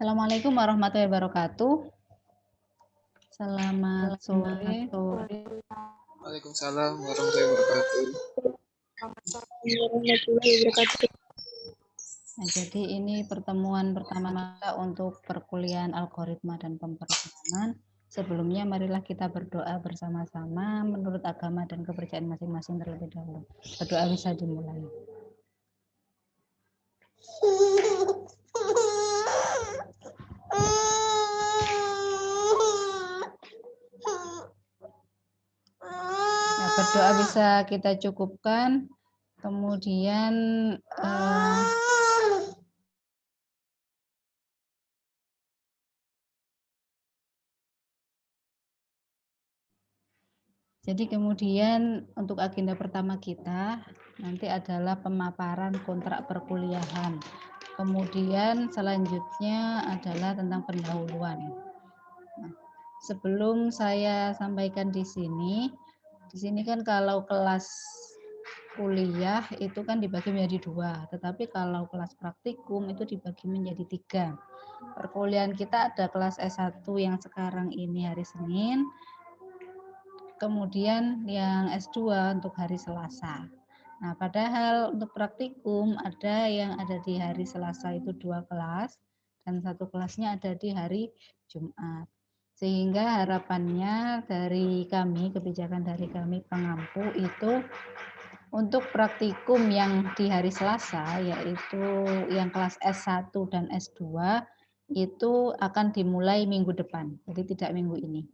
Assalamualaikum warahmatullahi wabarakatuh. Selamat sore. Waalaikumsalam warahmatullahi wabarakatuh. Nah, jadi ini pertemuan pertama kita untuk perkuliahan algoritma dan pemrograman. Sebelumnya marilah kita berdoa bersama-sama menurut agama dan kepercayaan masing-masing terlebih dahulu. Berdoa bisa dimulai. Nah, berdoa bisa kita cukupkan. Kemudian jadi kemudian untuk agenda pertama kita nanti adalah pemaparan kontrak perkuliahan. Kemudian selanjutnya adalah tentang pendahuluan. Nah, sebelum saya sampaikan di sini kan kalau kelas kuliah itu kan dibagi menjadi 2, tetapi kalau kelas praktikum itu dibagi menjadi 3. Perkuliahan kita ada kelas S1 yang sekarang ini hari Senin, kemudian yang S2 untuk hari Selasa. Nah, padahal untuk praktikum ada yang ada di hari Selasa itu 2 kelas dan 1 kelasnya ada di hari Jumat. Sehingga harapannya dari kami, kebijakan dari kami pengampu itu untuk praktikum yang di hari Selasa yaitu yang kelas S1 dan S2 itu akan dimulai minggu depan, jadi tidak minggu ini.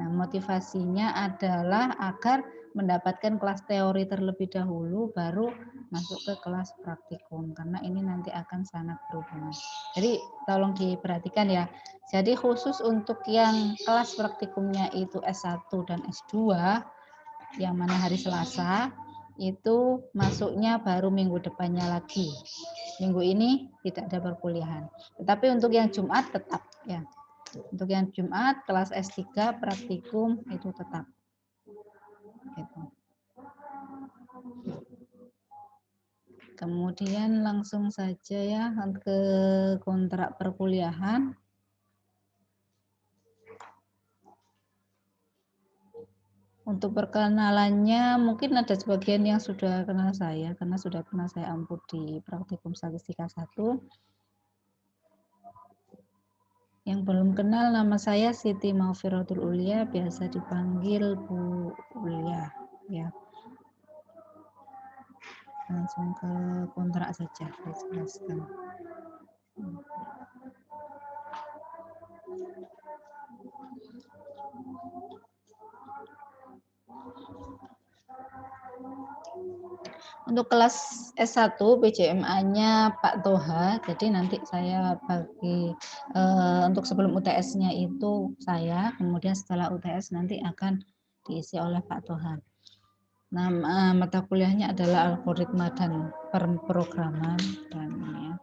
Nah, motivasinya adalah agar mendapatkan kelas teori terlebih dahulu baru masuk ke kelas praktikum karena ini nanti akan sangat berhubungan. Jadi tolong diperhatikan ya. Jadi khusus untuk yang kelas praktikumnya itu S1 dan S2 yang mana hari Selasa itu masuknya baru minggu depannya lagi. Minggu ini tidak ada perkuliahan. Tetapi untuk yang Jumat tetap ya. Untuk yang Jumat kelas S3 praktikum itu tetap. Gitu. Kemudian langsung saja ya ke kontrak perkuliahan. Untuk perkenalannya mungkin ada sebagian yang sudah kenal saya karena sudah pernah saya ampu di praktikum statistika 1. Yang belum kenal, nama saya Siti Maufirotul Ulia, biasa dipanggil Bu Ulia ya. Langsung ke kontrak saja saya jelaskan. Untuk kelas S1 PJMA-nya Pak Toha, jadi nanti saya bagi untuk sebelum UTS-nya itu saya, kemudian setelah UTS nanti akan diisi oleh Pak Toha. Nama mata kuliahnya adalah algoritma dan pemrograman dan ya.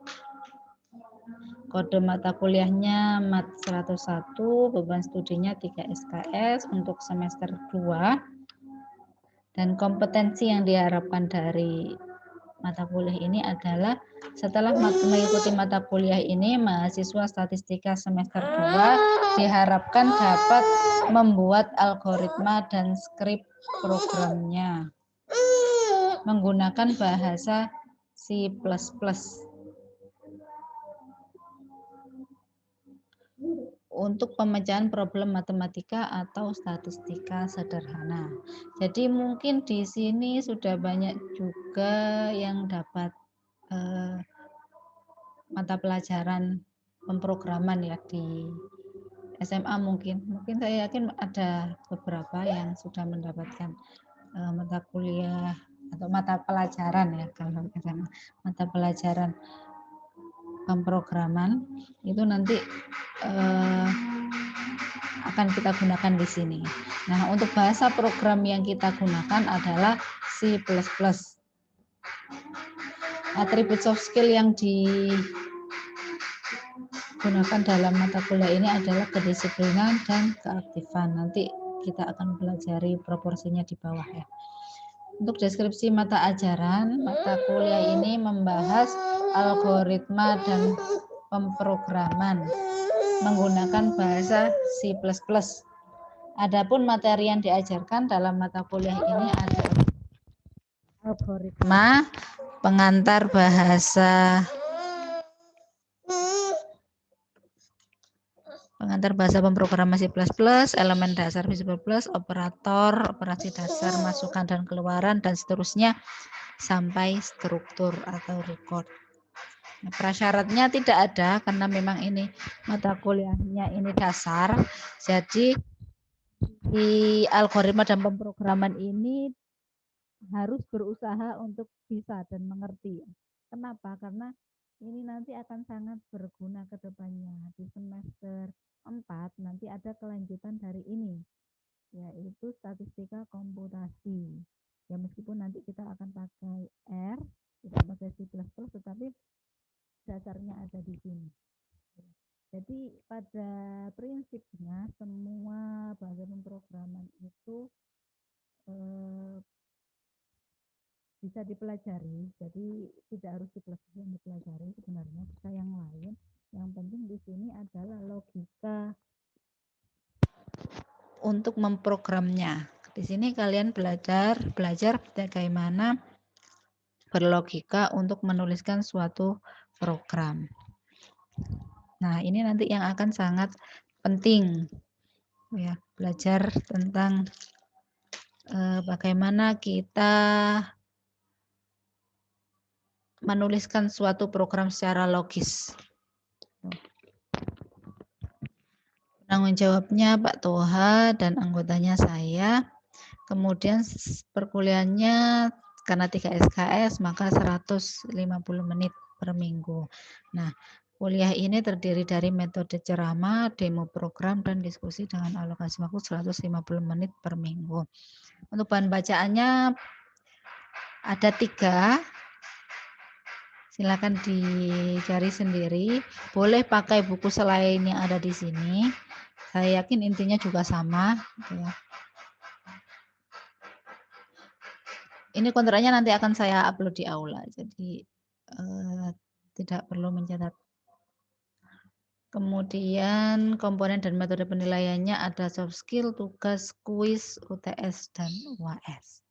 Kode mata kuliahnya MAT 101, beban studinya 3 SKS untuk semester 2. Dan kompetensi yang diharapkan dari mata kuliah ini adalah setelah mengikuti mata kuliah ini, mahasiswa statistika semester 2 diharapkan dapat membuat algoritma dan skrip programnya menggunakan bahasa C++. Untuk pemecahan problem matematika atau statistika sederhana. Jadi mungkin di sini sudah banyak juga yang dapat mata pelajaran pemrograman ya di SMA mungkin saya yakin ada beberapa yang sudah mendapatkan mata kuliah atau mata pelajaran ya kalau SMA, mata pelajaran pemrograman itu nanti akan kita gunakan di sini. Nah, untuk bahasa program yang kita gunakan adalah C++. Atribut soft skill yang digunakan dalam mata kuliah ini adalah kedisiplinan dan keaktifan. Nanti kita akan pelajari proporsinya di bawah ya. Untuk deskripsi mata ajaran, mata kuliah ini membahas algoritma dan pemrograman menggunakan bahasa C++. Adapun materi yang diajarkan dalam mata kuliah ini adalah algoritma pengantar bahasa pemrograman C++, elemen dasar C++, operator, operasi dasar, masukan dan keluaran, dan seterusnya sampai struktur atau record. Nah, prasyaratnya tidak ada karena memang ini mata kuliahnya ini dasar. Jadi di algoritma dan pemrograman ini harus berusaha untuk bisa dan mengerti. Kenapa? Karena ini nanti akan sangat berguna ke depannya. Di semester 4 nanti ada kelanjutan dari ini, yaitu statistika komputasi. Ya meskipun nanti kita akan pakai R, tidak pakai C++, tetapi dasarnya ada di sini. Jadi pada prinsipnya semua bahasa pemrograman itu bisa dipelajari. Jadi tidak harus yang dipelajari, sebenarnya bisa yang lain. Yang penting di sini adalah logika untuk memprogramnya. Di sini kalian belajar bagaimana berlogika untuk menuliskan suatu program. Nah, ini nanti yang akan sangat penting, ya, belajar tentang bagaimana kita menuliskan suatu program secara logis. Penanggung jawabnya Pak Toha dan anggotanya saya. Kemudian perkuliahannya karena 3 SKS maka 150 menit per minggu. Nah, kuliah ini terdiri dari metode ceramah, demo program, dan diskusi dengan alokasi waktu 150 menit per minggu. Untuk bahan bacaannya ada 3. Silakan dicari sendiri. Boleh pakai buku selain yang ada di sini. Saya yakin intinya juga sama. Ya. Ini kontraknya nanti akan saya upload di aula, jadi tidak perlu mencatat. Kemudian komponen dan metode penilaiannya ada soft skill, tugas, kuis, UTS, dan UAS.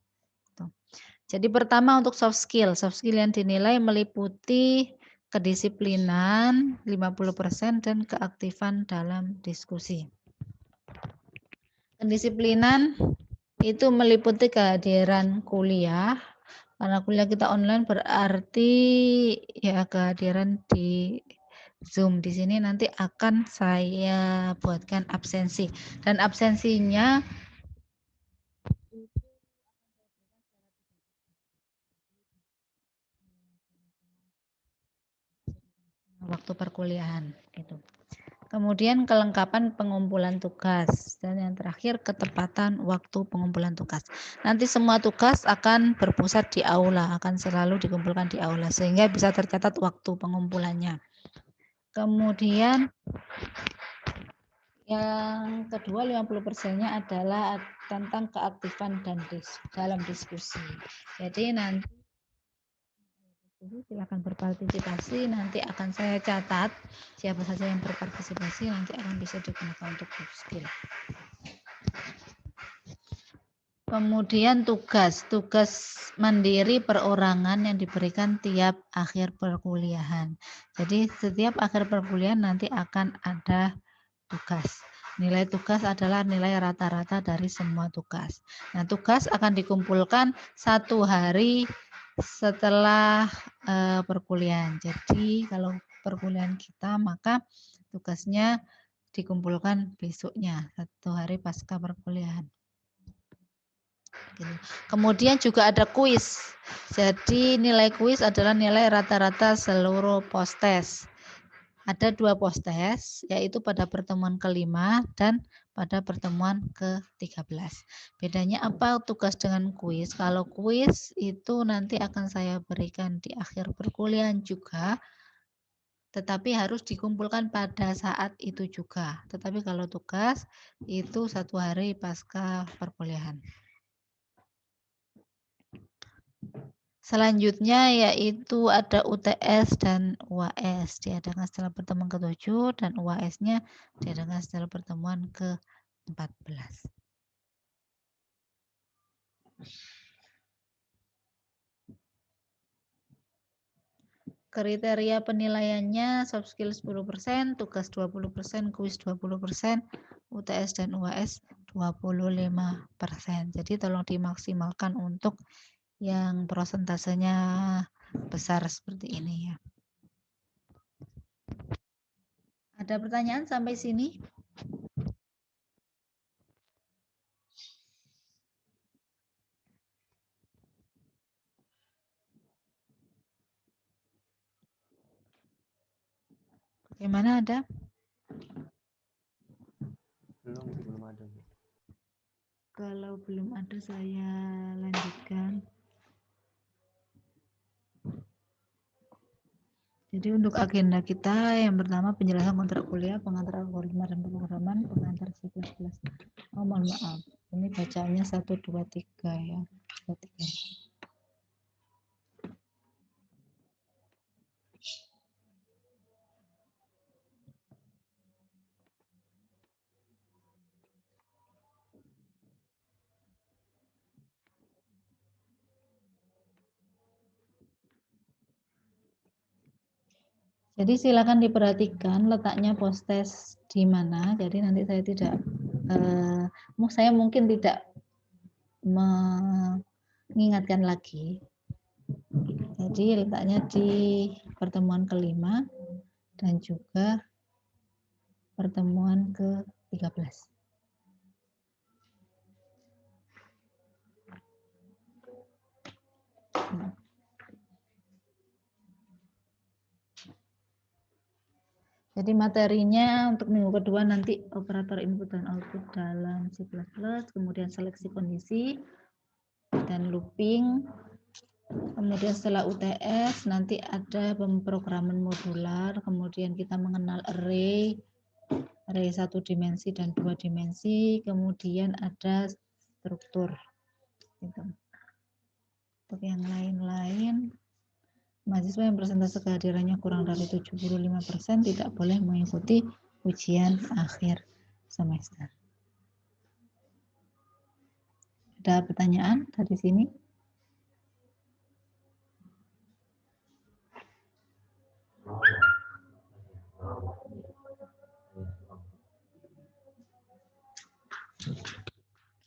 Jadi pertama untuk soft skill yang dinilai meliputi kedisiplinan 50% dan keaktifan dalam diskusi. Kedisiplinan itu meliputi kehadiran kuliah. Karena kuliah kita online berarti ya kehadiran di Zoom. Di sini nanti akan saya buatkan absensi. Dan absensinya waktu perkuliahan gitu. Kemudian kelengkapan pengumpulan tugas, dan yang terakhir ketepatan waktu pengumpulan tugas. Nanti semua tugas akan berpusat di aula, akan selalu dikumpulkan di aula sehingga bisa tercatat waktu pengumpulannya. Kemudian yang kedua 50%-nya adalah tentang keaktifan dan dalam diskusi. Jadi nanti silakan berpartisipasi, nanti akan saya catat siapa saja yang berpartisipasi, nanti akan bisa digunakan untuk skill. Kemudian tugas mandiri perorangan yang diberikan tiap akhir perkuliahan. Jadi setiap akhir perkuliahan nanti akan ada tugas. Nilai tugas adalah nilai rata-rata dari semua tugas. Nah, tugas akan dikumpulkan 1 hari setelah perkuliahan. Jadi kalau perkuliahan kita maka tugasnya dikumpulkan besoknya, 1 hari pasca perkuliahan. Kemudian juga ada kuis. Jadi nilai kuis adalah nilai rata-rata seluruh postes. Ada 2 postes, yaitu pada pertemuan ke-5 dan pada pertemuan ke-13. Bedanya apa tugas dengan kuis? Kalau kuis itu nanti akan saya berikan di akhir perkuliahan juga, tetapi harus dikumpulkan pada saat itu juga. Tetapi kalau tugas itu 1 hari pasca perkuliahan. Selanjutnya yaitu ada UTS dan UAS diadakan setelah pertemuan ke-7 dan UAS-nya diadakan setelah pertemuan ke-14. Kriteria penilaiannya soft skill 10%, tugas 20%, kuis 20%, UTS dan UAS 25%. Jadi tolong dimaksimalkan untuk yang prosentasenya besar seperti ini ya. Ada pertanyaan sampai sini? Bagaimana, ada? Belum ada. Kalau belum ada saya lanjutkan. Jadi untuk agenda kita yang pertama penjelasan kontrak kuliah, pengantar algoritma dan pemrograman, pengantar C++. Oh, mohon maaf. Ini bacaannya 1 2 3 ya. 1 2 3. Jadi silakan diperhatikan letaknya post-test di mana. Jadi nanti saya tidak saya mungkin tidak mengingatkan lagi. Jadi letaknya di pertemuan ke-5 dan juga pertemuan ke-13. Jadi materinya untuk minggu kedua nanti operator input dan output dalam C++, kemudian seleksi kondisi dan looping. Kemudian setelah UTS nanti ada pemrograman modular, kemudian kita mengenal array 1 dimensi dan 2 dimensi, kemudian ada struktur. Gitu. Untuk yang lain-lain, mahasiswa yang persentase kehadirannya kurang dari 75% tidak boleh mengikuti ujian akhir semester. Ada pertanyaan dari sini?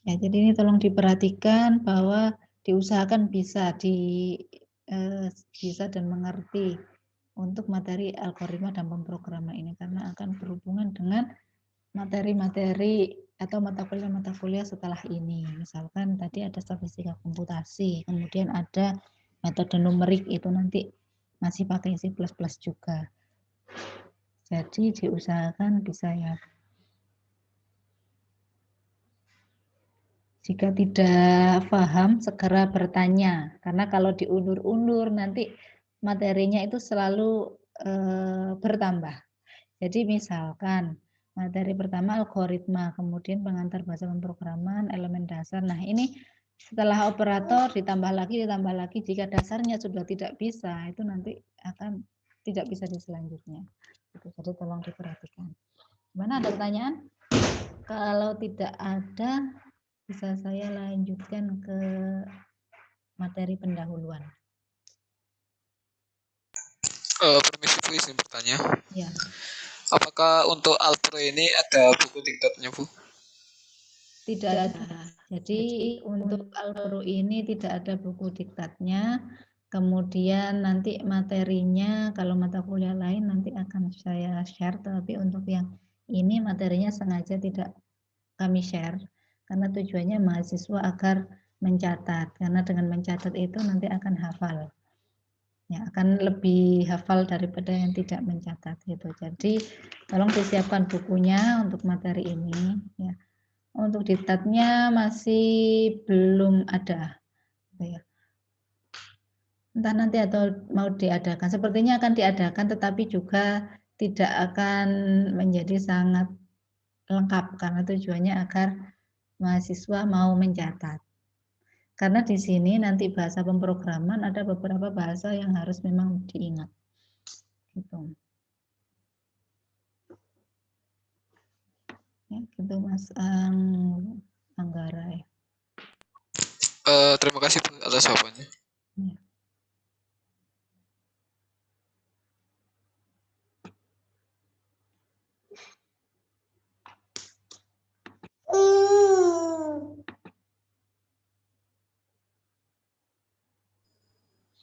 Ya, jadi ini tolong diperhatikan bahwa diusahakan bisa dan mengerti untuk materi algoritma dan pemrograman ini karena akan berhubungan dengan materi-materi atau mata kuliah setelah ini. Misalkan tadi ada statistika komputasi, kemudian ada metode numerik itu nanti masih pakai C++ juga. Jadi diusahakan bisa ya. Jika tidak paham, segera bertanya. Karena kalau diundur-undur, nanti materinya itu selalu bertambah. Jadi misalkan, materi pertama algoritma, kemudian pengantar bahasa pemrograman, elemen dasar. Nah ini setelah operator ditambah lagi, jika dasarnya sudah tidak bisa, itu nanti akan tidak bisa di selanjutnya. Jadi tolong diperhatikan. Gimana, ada pertanyaan? Kalau tidak ada, bisa saya lanjutkan ke materi pendahuluan. Permisi Bu, izin bertanya. Ya. Apakah untuk Alpro ini ada buku diktatnya Bu? Tidak ada. Jadi untuk Alpro ini tidak ada buku diktatnya. Kemudian nanti materinya kalau mata kuliah lain nanti akan saya share. Tapi untuk yang ini materinya sengaja tidak kami share. Karena tujuannya mahasiswa agar mencatat. Karena dengan mencatat itu nanti akan hafal. Ya, akan lebih hafal daripada yang tidak mencatat gitu. Jadi tolong disiapkan bukunya untuk materi ini ya. Untuk diktatnya masih belum ada ya. Entah nanti atau mau diadakan. Sepertinya akan diadakan tetapi juga tidak akan menjadi sangat lengkap karena tujuannya agar mahasiswa mau mencatat. Karena di sini nanti bahasa pemrograman ada beberapa bahasa yang harus memang diingat. Gitu. Ya, gitu Mas Anggara ya. Terima kasih Bu atas jawabannya. Ya.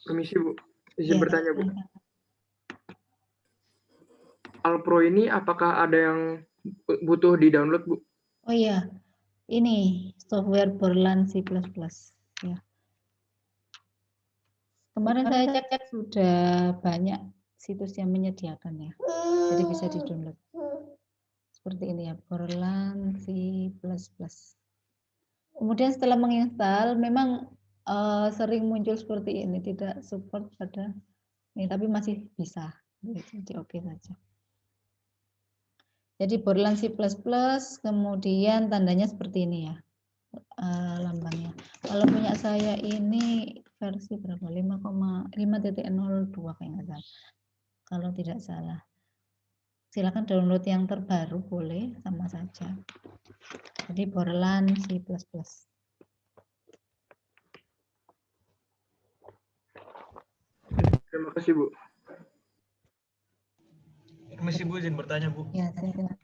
Permisi Bu, izin Ya, bertanya Bu. Alpro ini apakah ada yang butuh di-download Bu? oh iya, ini software Borland C++. Ya. Kemarin saya cek sudah banyak situs yang menyediakan ya, jadi bisa di-download. Seperti ini ya, Borland C++. Kemudian setelah menginstal, memang sering muncul seperti ini, tidak support pada ini, tapi masih bisa. Jadi oke saja. Jadi Borland C++, kemudian tandanya seperti ini ya, lambangnya. Kalau punya saya ini versi berapa? 5.5.02 kayak nggak salah. Kalau tidak salah. Silakan download yang terbaru boleh, sama saja. Jadi Borland C++. Terima kasih Bu. Permisi Bu, izin bertanya Bu. Ya, silakan.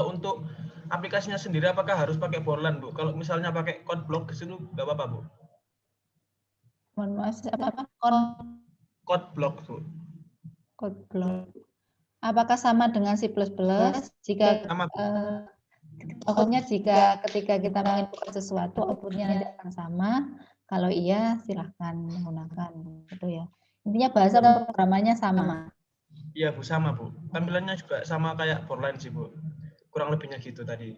Untuk aplikasinya sendiri apakah harus pakai Borland Bu? Kalau misalnya pakai code block ke situ nggak apa-apa Bu? Mohon maaf, apa? Code block Bu. Code block. Apakah sama dengan C++? Jika Sama Bu. pokoknya jika ketika kita menginput sesuatu outputnya nanti akan sama. Kalau iya silahkan menggunakan itu ya. Intinya bahasa pemrogramannya sama. Iya Bu, sama Bu. Tampilannya juga sama kayak Borland sih Bu. Kurang lebihnya gitu tadi.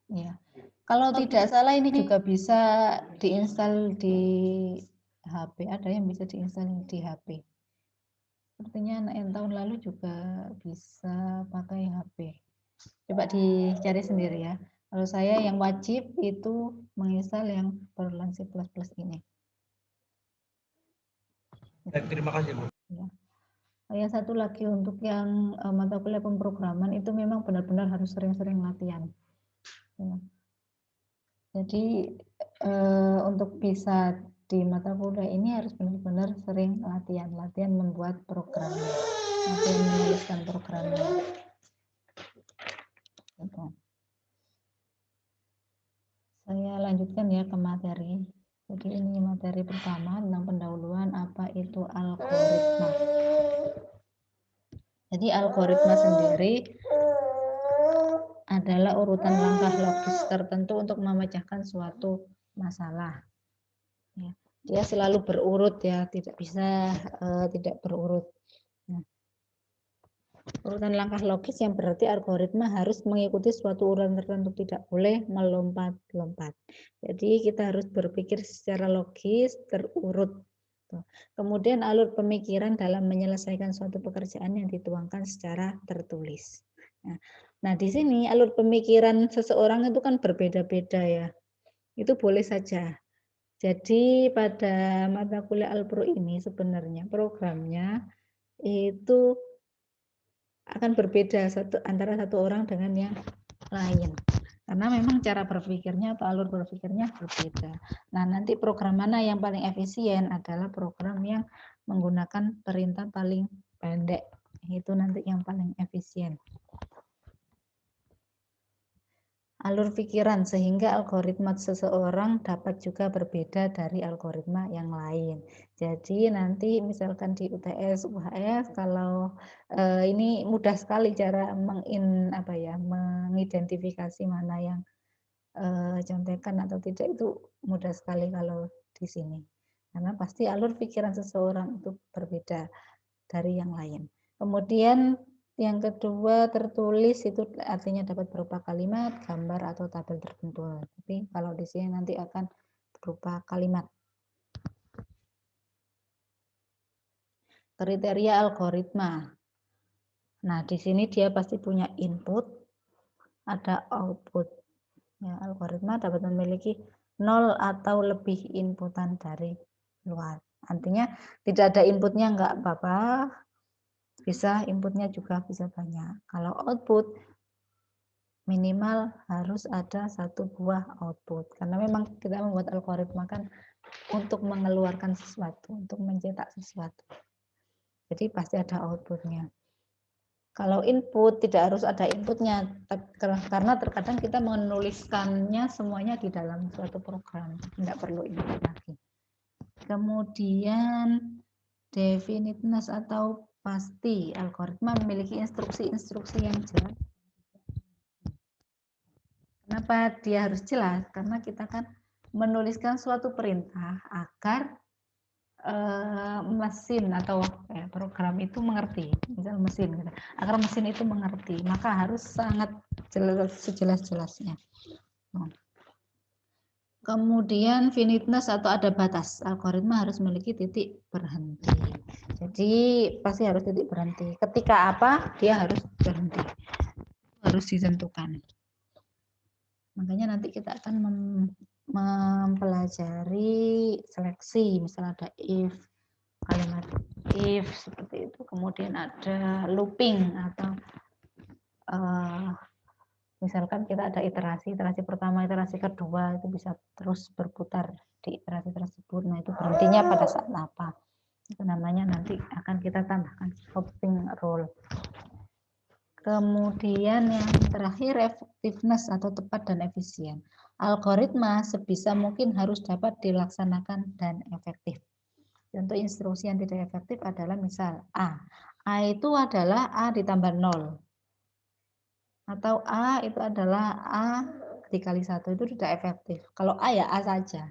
Ya. Kalau tidak salah ini juga bisa diinstal di HP. Ada yang bisa diinstal di HP. Sepertinya anak yang tahun lalu juga bisa pakai HP. Coba dicari sendiri ya. Kalau saya yang wajib itu menginstal yang Borland C++ ini. Baik, terima kasih Bu. Ya. Yang satu lagi untuk yang mata kuliah pemrograman itu memang benar-benar harus sering-sering latihan. Ya. Jadi untuk bisa di mata kuliah ini harus benar-benar sering latihan membuat programnya, latihan menuliskan programnya. Gitu. Saya lanjutkan ya ke materi. Jadi ini materi pertama tentang pendahuluan apa itu algoritma. Jadi algoritma sendiri adalah urutan langkah logis tertentu untuk memecahkan suatu masalah. Ya, dia selalu berurut ya, tidak bisa tidak berurut. Nah, urutan langkah logis yang berarti algoritma harus mengikuti suatu urutan tertentu, tidak boleh melompat-lompat. Jadi kita harus berpikir secara logis, terurut. Kemudian alur pemikiran dalam menyelesaikan suatu pekerjaan yang dituangkan secara tertulis. Nah, di sini alur pemikiran seseorang itu kan berbeda-beda ya. Itu boleh saja. Jadi pada mata kuliah Alpro ini sebenarnya programnya itu akan berbeda antara satu orang dengan yang lain. Karena memang cara berpikirnya atau alur berpikirnya berbeda. Nah, nanti program mana yang paling efisien adalah program yang menggunakan perintah paling pendek. Itu nanti yang paling efisien. Alur pikiran sehingga algoritma seseorang dapat juga berbeda dari algoritma yang lain. Jadi nanti misalkan di UTS, UHS kalau ini mudah sekali cara mengidentifikasi mana yang contekan atau tidak, itu mudah sekali kalau di sini. Karena pasti alur pikiran seseorang itu berbeda dari yang lain. Kemudian yang kedua, tertulis itu artinya dapat berupa kalimat, gambar, atau tabel tertentu. Tapi kalau di sini nanti akan berupa kalimat. Kriteria algoritma. Nah, di sini dia pasti punya input, ada output. Ya, algoritma dapat memiliki 0 atau lebih inputan dari luar. Artinya tidak ada inputnya nggak apa-apa, bisa inputnya juga bisa banyak. Kalau output minimal harus ada 1 buah output. Karena memang kita membuat algoritma kan untuk mengeluarkan sesuatu, untuk mencetak sesuatu. Jadi pasti ada outputnya. Kalau input tidak harus ada inputnya, karena terkadang kita menuliskannya semuanya di dalam suatu program, tidak perlu input lagi. Kemudian definiteness atau pasti, algoritma memiliki instruksi-instruksi yang jelas. Kenapa dia harus jelas? Karena kita kan menuliskan suatu perintah agar mesin atau program itu mengerti, misal mesin, gitu. Agar mesin itu mengerti, maka harus sangat jelas, sejelas-jelasnya. Kemudian finiteness atau ada batas, algoritma harus memiliki titik berhenti. Jadi pasti harus titik berhenti. Ketika apa, dia harus berhenti, harus ditentukan. Makanya nanti kita akan mempelajari seleksi, misalnya ada if, kalimat if seperti itu, kemudian ada looping atau misalkan kita ada iterasi pertama, iterasi kedua, itu bisa terus berputar di iterasi tersebut. Nah itu berhentinya pada saat apa? Itu namanya nanti akan kita tambahkan stopping rule. Kemudian yang terakhir effectiveness atau tepat dan efisien. Algoritma sebisa mungkin harus dapat dilaksanakan dan efektif. Contoh instruksi yang tidak efektif adalah misal A. A itu adalah A ditambah 0. Atau A itu adalah A dikali 1, itu tidak efektif. Kalau A ya A saja.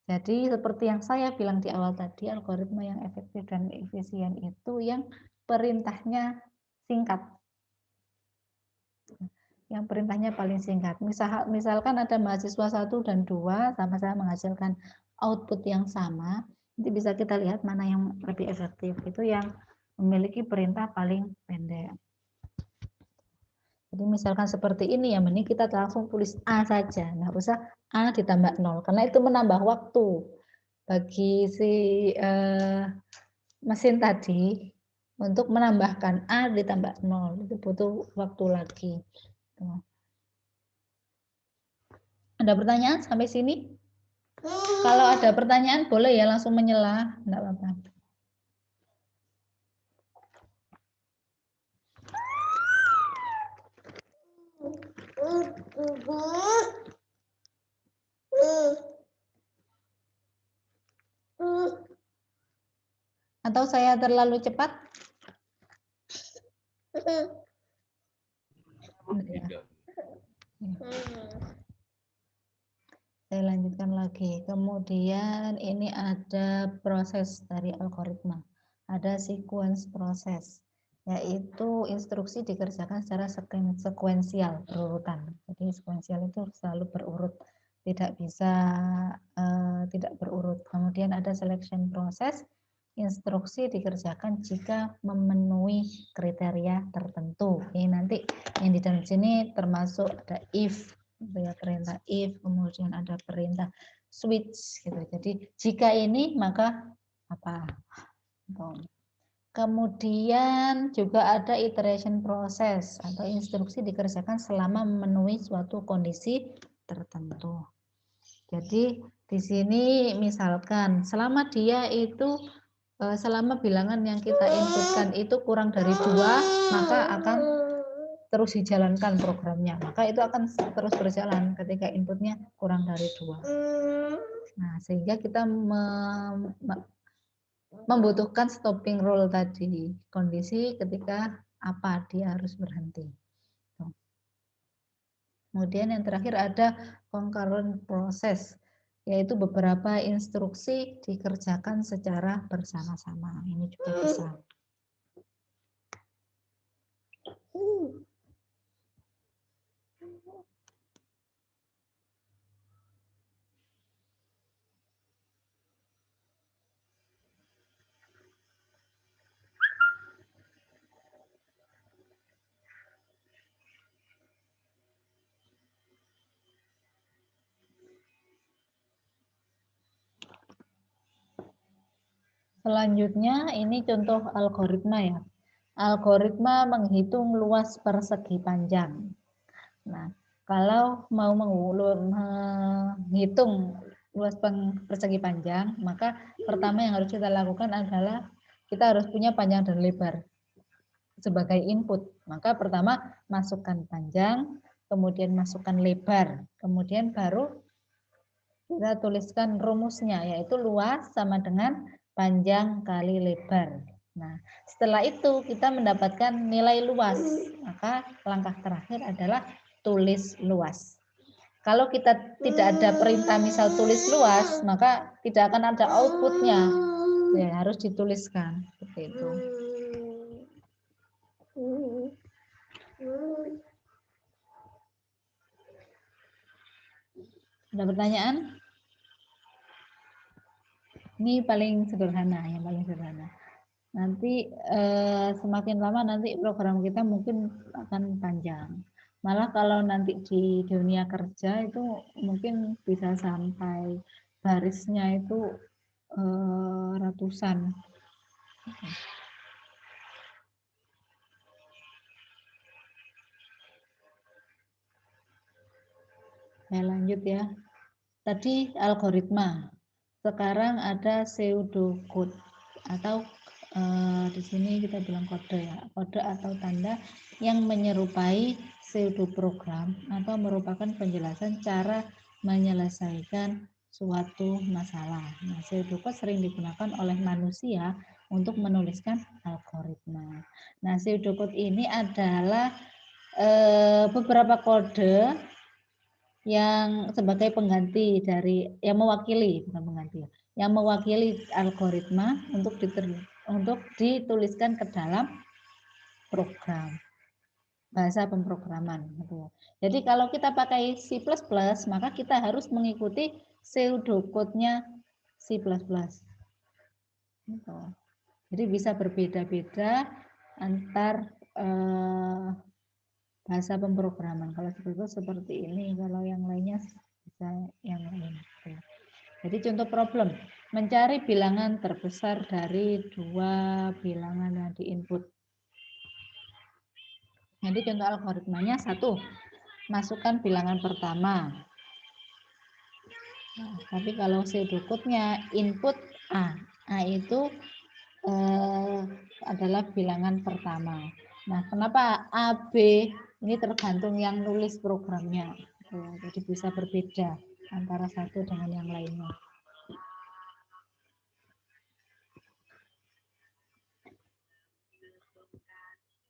Jadi seperti yang saya bilang di awal tadi, algoritma yang efektif dan efisien itu yang perintahnya singkat. Yang perintahnya paling singkat. Misalkan ada mahasiswa 1 dan 2 sama-sama menghasilkan output yang sama, nanti bisa kita lihat mana yang lebih efektif. Itu yang memiliki perintah paling pendek. Jadi misalkan seperti ini ya, mending kita langsung tulis A saja. Nggak usah A ditambah 0, karena itu menambah waktu bagi si mesin tadi untuk menambahkan A ditambah 0. Itu butuh waktu lagi. Ada pertanyaan sampai sini? Kalau ada pertanyaan boleh ya langsung menyela, enggak apa-apa. Atau saya terlalu cepat? Saya lanjutkan lagi. Kemudian ini ada proses dari algoritma. Ada sequence proses, yaitu instruksi dikerjakan secara sekuensial, berurutan. Jadi sekuensial itu selalu berurut, tidak bisa tidak berurut. Kemudian ada selection proses, instruksi dikerjakan jika memenuhi kriteria tertentu. Ini nanti yang di dalam sini termasuk ada if, ya, perintah if, kemudian ada perintah switch gitu. Jadi jika ini maka apa? Kemudian juga ada iteration proses atau instruksi dikerjakan selama memenuhi suatu kondisi tertentu. Jadi di sini misalkan selama dia itu selama bilangan yang kita inputkan itu kurang dari 2, maka akan terus dijalankan programnya. Maka itu akan terus berjalan ketika inputnya kurang dari 2. Nah, sehingga kita membutuhkan stopping rule tadi, kondisi ketika apa dia harus berhenti. Kemudian yang terakhir ada concurrent process, yaitu beberapa instruksi dikerjakan secara bersama-sama. Ini juga bisa. Selanjutnya ini contoh algoritma ya. Algoritma menghitung luas persegi panjang. Nah, kalau mau menghitung luas persegi panjang, maka pertama yang harus kita lakukan adalah kita harus punya panjang dan lebar sebagai input. Maka pertama masukkan panjang, kemudian masukkan lebar, kemudian baru kita tuliskan rumusnya, yaitu luas sama dengan panjang kali lebar. Nah, setelah itu kita mendapatkan nilai luas, maka langkah terakhir adalah tulis luas. Kalau kita tidak ada perintah misal tulis luas, maka tidak akan ada outputnya. Ya, harus dituliskan seperti itu. Ada pertanyaan? Ini paling sederhana, yang paling sederhana. Nanti semakin lama nanti program kita mungkin akan panjang. Malah kalau nanti di dunia kerja itu mungkin bisa sampai barisnya itu ratusan. Saya lanjut ya. Tadi algoritma. Sekarang ada pseudocode atau di sini kita bilang kode ya, kode atau tanda yang menyerupai pseudo program atau merupakan penjelasan cara menyelesaikan suatu masalah. Nah, pseudocode sering digunakan oleh manusia untuk menuliskan algoritma. Nah, pseudocode ini adalah beberapa kode yang sebagai pengganti dari yang mewakili, bukan pengganti, yang mewakili algoritma untuk dituliskan ke dalam program bahasa pemrograman. Jadi kalau kita pakai C++, maka kita harus mengikuti pseudocode-nya C++. Jadi bisa berbeda-beda antar bahasa pemrograman. Kalau seperti ini, kalau yang lainnya bisa yang lain. Jadi contoh problem, mencari bilangan terbesar dari dua bilangan yang diinput. Jadi contoh algoritmanya satu, masukkan bilangan pertama. Nah, tapi kalau pseudocode-nya input A, A itu adalah bilangan pertama. Nah, kenapa A, B? Ini tergantung yang nulis programnya. Jadi bisa berbeda antara satu dengan yang lainnya.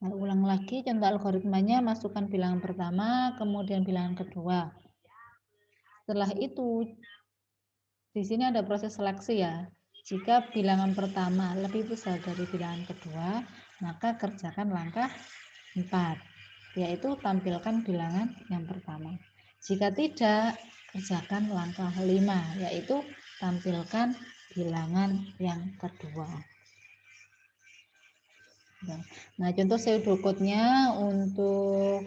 Nah, ulang lagi contoh algoritmanya, masukkan bilangan pertama, kemudian bilangan kedua. Setelah itu, di sini ada proses seleksi ya. Jika bilangan pertama lebih besar dari bilangan kedua, maka kerjakan langkah 4, yaitu tampilkan bilangan yang pertama. Jika tidak, kerjakan langkah 5, yaitu tampilkan bilangan yang kedua. Nah, contoh pseudocode-nya untuk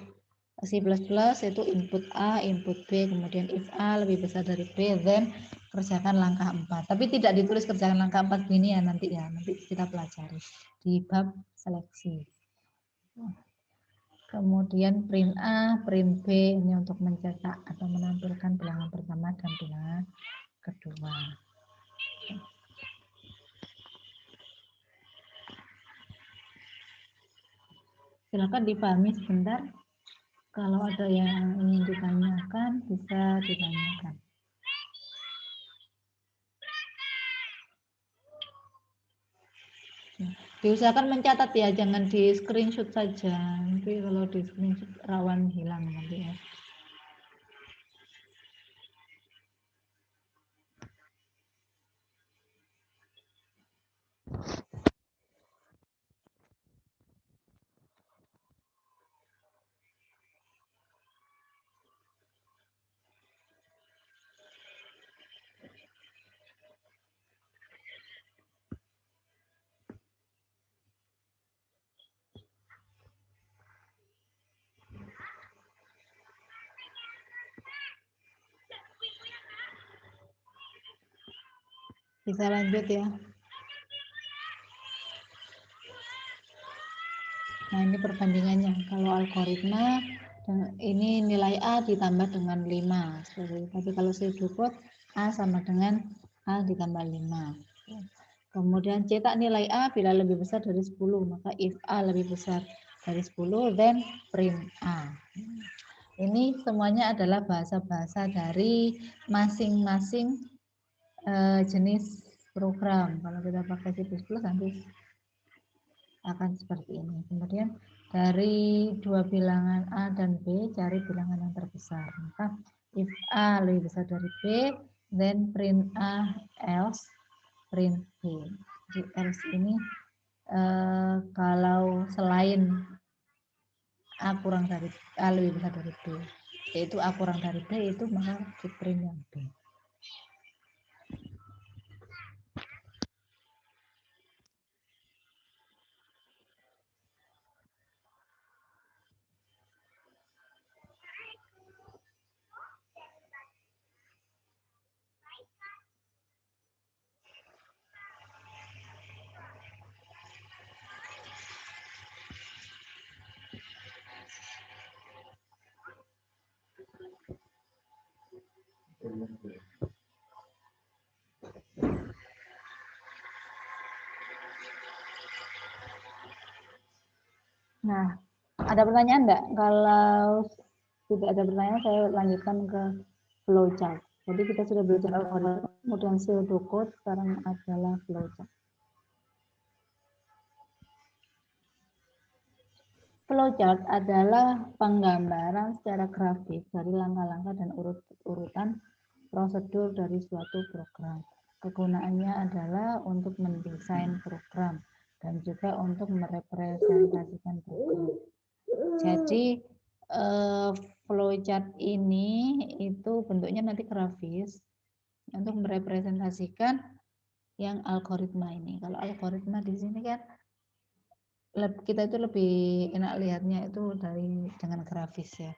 C++ itu input A, input B, kemudian if A lebih besar dari B, then kerjakan langkah 4. Tapi tidak ditulis kerjakan langkah 4 gini ya nanti kita pelajari di bab seleksi. Kemudian print A, print B ini untuk mencetak atau menampilkan bilangan pertama dan bilangan kedua. Silakan dipahami sebentar. Kalau ada yang ingin ditanyakan, bisa ditanyakan. Diusahakan mencatat ya, jangan di screenshot saja. Nanti kalau di screenshot rawan hilang nanti ya. Bisa lanjut ya. Nah, ini perbandingannya. Kalau algoritma ini nilai A ditambah dengan 5. Tapi kalau pseudocode A sama dengan A ditambah 5. Kemudian cetak nilai A bila lebih besar dari 10, maka if A lebih besar dari 10, then print A. Ini semuanya adalah bahasa-bahasa dari masing-masing jenis program. Kalau kita pakai C++ nanti akan seperti ini. Kemudian dari dua bilangan A dan B, cari bilangan yang terbesar. Maka if A lebih besar dari B, then print A, else print B. Jadi else ini kalau selain A kurang dari A lebih besar dari B, yaitu A kurang dari B, itu maka di print yang B. Nah, ada pertanyaan enggak? Kalau tidak ada pertanyaan, saya lanjutkan ke flowchart. Jadi kita sudah belajar algoritma, kemudian pseudocode, sekarang adalah flowchart. Flowchart adalah penggambaran secara grafis dari langkah-langkah dan urutan prosedur dari suatu program. Kegunaannya adalah untuk mendesain program dan juga untuk merepresentasikan program. Jadi flowchart ini itu bentuknya nanti grafis untuk merepresentasikan yang algoritma ini. Kalau algoritma di sini kan kita itu lebih enak lihatnya itu dengan grafis ya.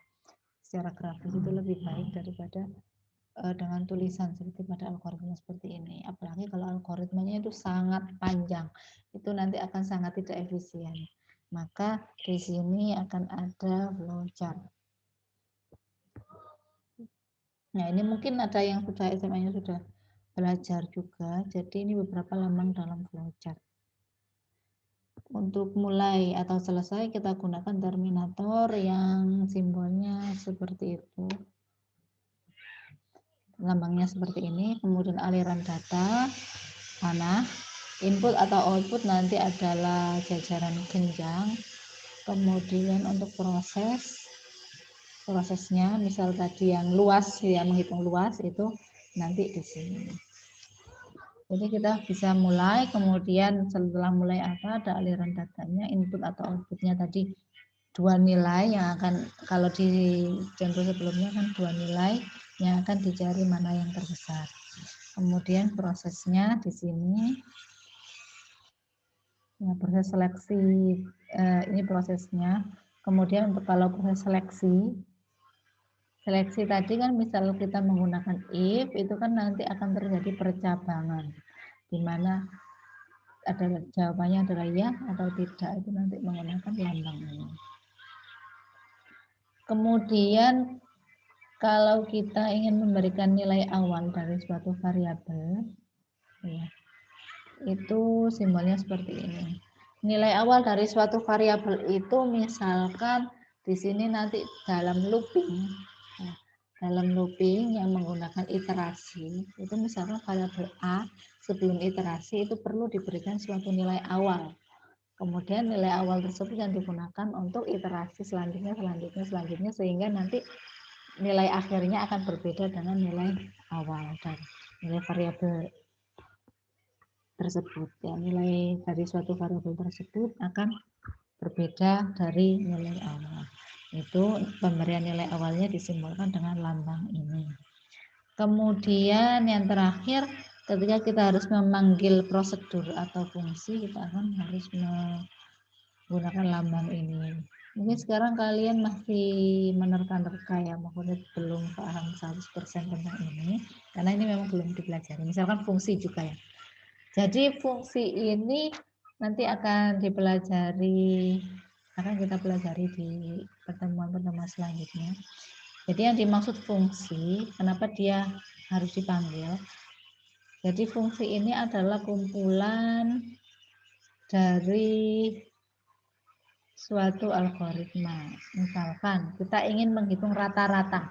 Secara grafis itu lebih baik daripada dengan tulisan seperti pada algoritma seperti ini. Apalagi kalau algoritmanya itu sangat panjang, itu nanti akan sangat tidak efisien. Maka di sini akan ada flowchart. Nah, ini mungkin ada yang sudah SMA-nya sudah belajar juga. Jadi ini beberapa lambang dalam flowchart. Untuk mulai atau selesai kita gunakan terminator yang simbolnya seperti itu. Lambangnya seperti ini, kemudian aliran data, panah, input atau output nanti adalah jajaran genjang, kemudian untuk prosesnya, misal tadi yang luas, ya menghitung luas itu nanti di sini. Jadi kita bisa mulai, kemudian setelah mulai apa, ada aliran datanya, input atau outputnya tadi dua nilai yang akan, kalau di contoh sebelumnya kan dua nilai yang akan dicari mana yang terbesar. Kemudian prosesnya di sini, ya, proses seleksi, ini prosesnya. Kemudian untuk kalau proses seleksi tadi kan misal kita menggunakan if, itu kan nanti akan terjadi percabangan, di mana ada jawabannya adalah ya atau tidak, itu nanti menggunakan lambang ini. Kemudian kalau kita ingin memberikan nilai awal dari suatu variabel, ya, itu simbolnya seperti ini. Nilai awal dari suatu variabel itu misalkan di sini nanti dalam looping, ya, dalam looping yang menggunakan iterasi, itu misalkan variabel A sebelum iterasi itu perlu diberikan suatu nilai awal. Kemudian nilai awal tersebut yang digunakan untuk iterasi selanjutnya, sehingga nanti nilai akhirnya akan berbeda dengan nilai awal dan nilai variabel tersebut. Ya, nilai dari suatu variabel tersebut akan berbeda dari nilai awal. Itu pemberian nilai awalnya disimbolkan dengan lambang ini. Kemudian yang terakhir, ketika kita harus memanggil prosedur atau fungsi, kita akan harus menggunakan lambang ini. Mungkin sekarang kalian masih menerka-nerka ya, maksudnya belum paham 100% tentang ini, karena ini memang belum dipelajari. Misalkan fungsi juga ya. Jadi fungsi ini nanti akan dipelajari akan kita pelajari di pertemuan-pertemuan selanjutnya. Jadi yang dimaksud fungsi, kenapa dia harus dipanggil? Jadi fungsi ini adalah kumpulan dari suatu algoritma. Misalkan kita ingin menghitung rata-rata.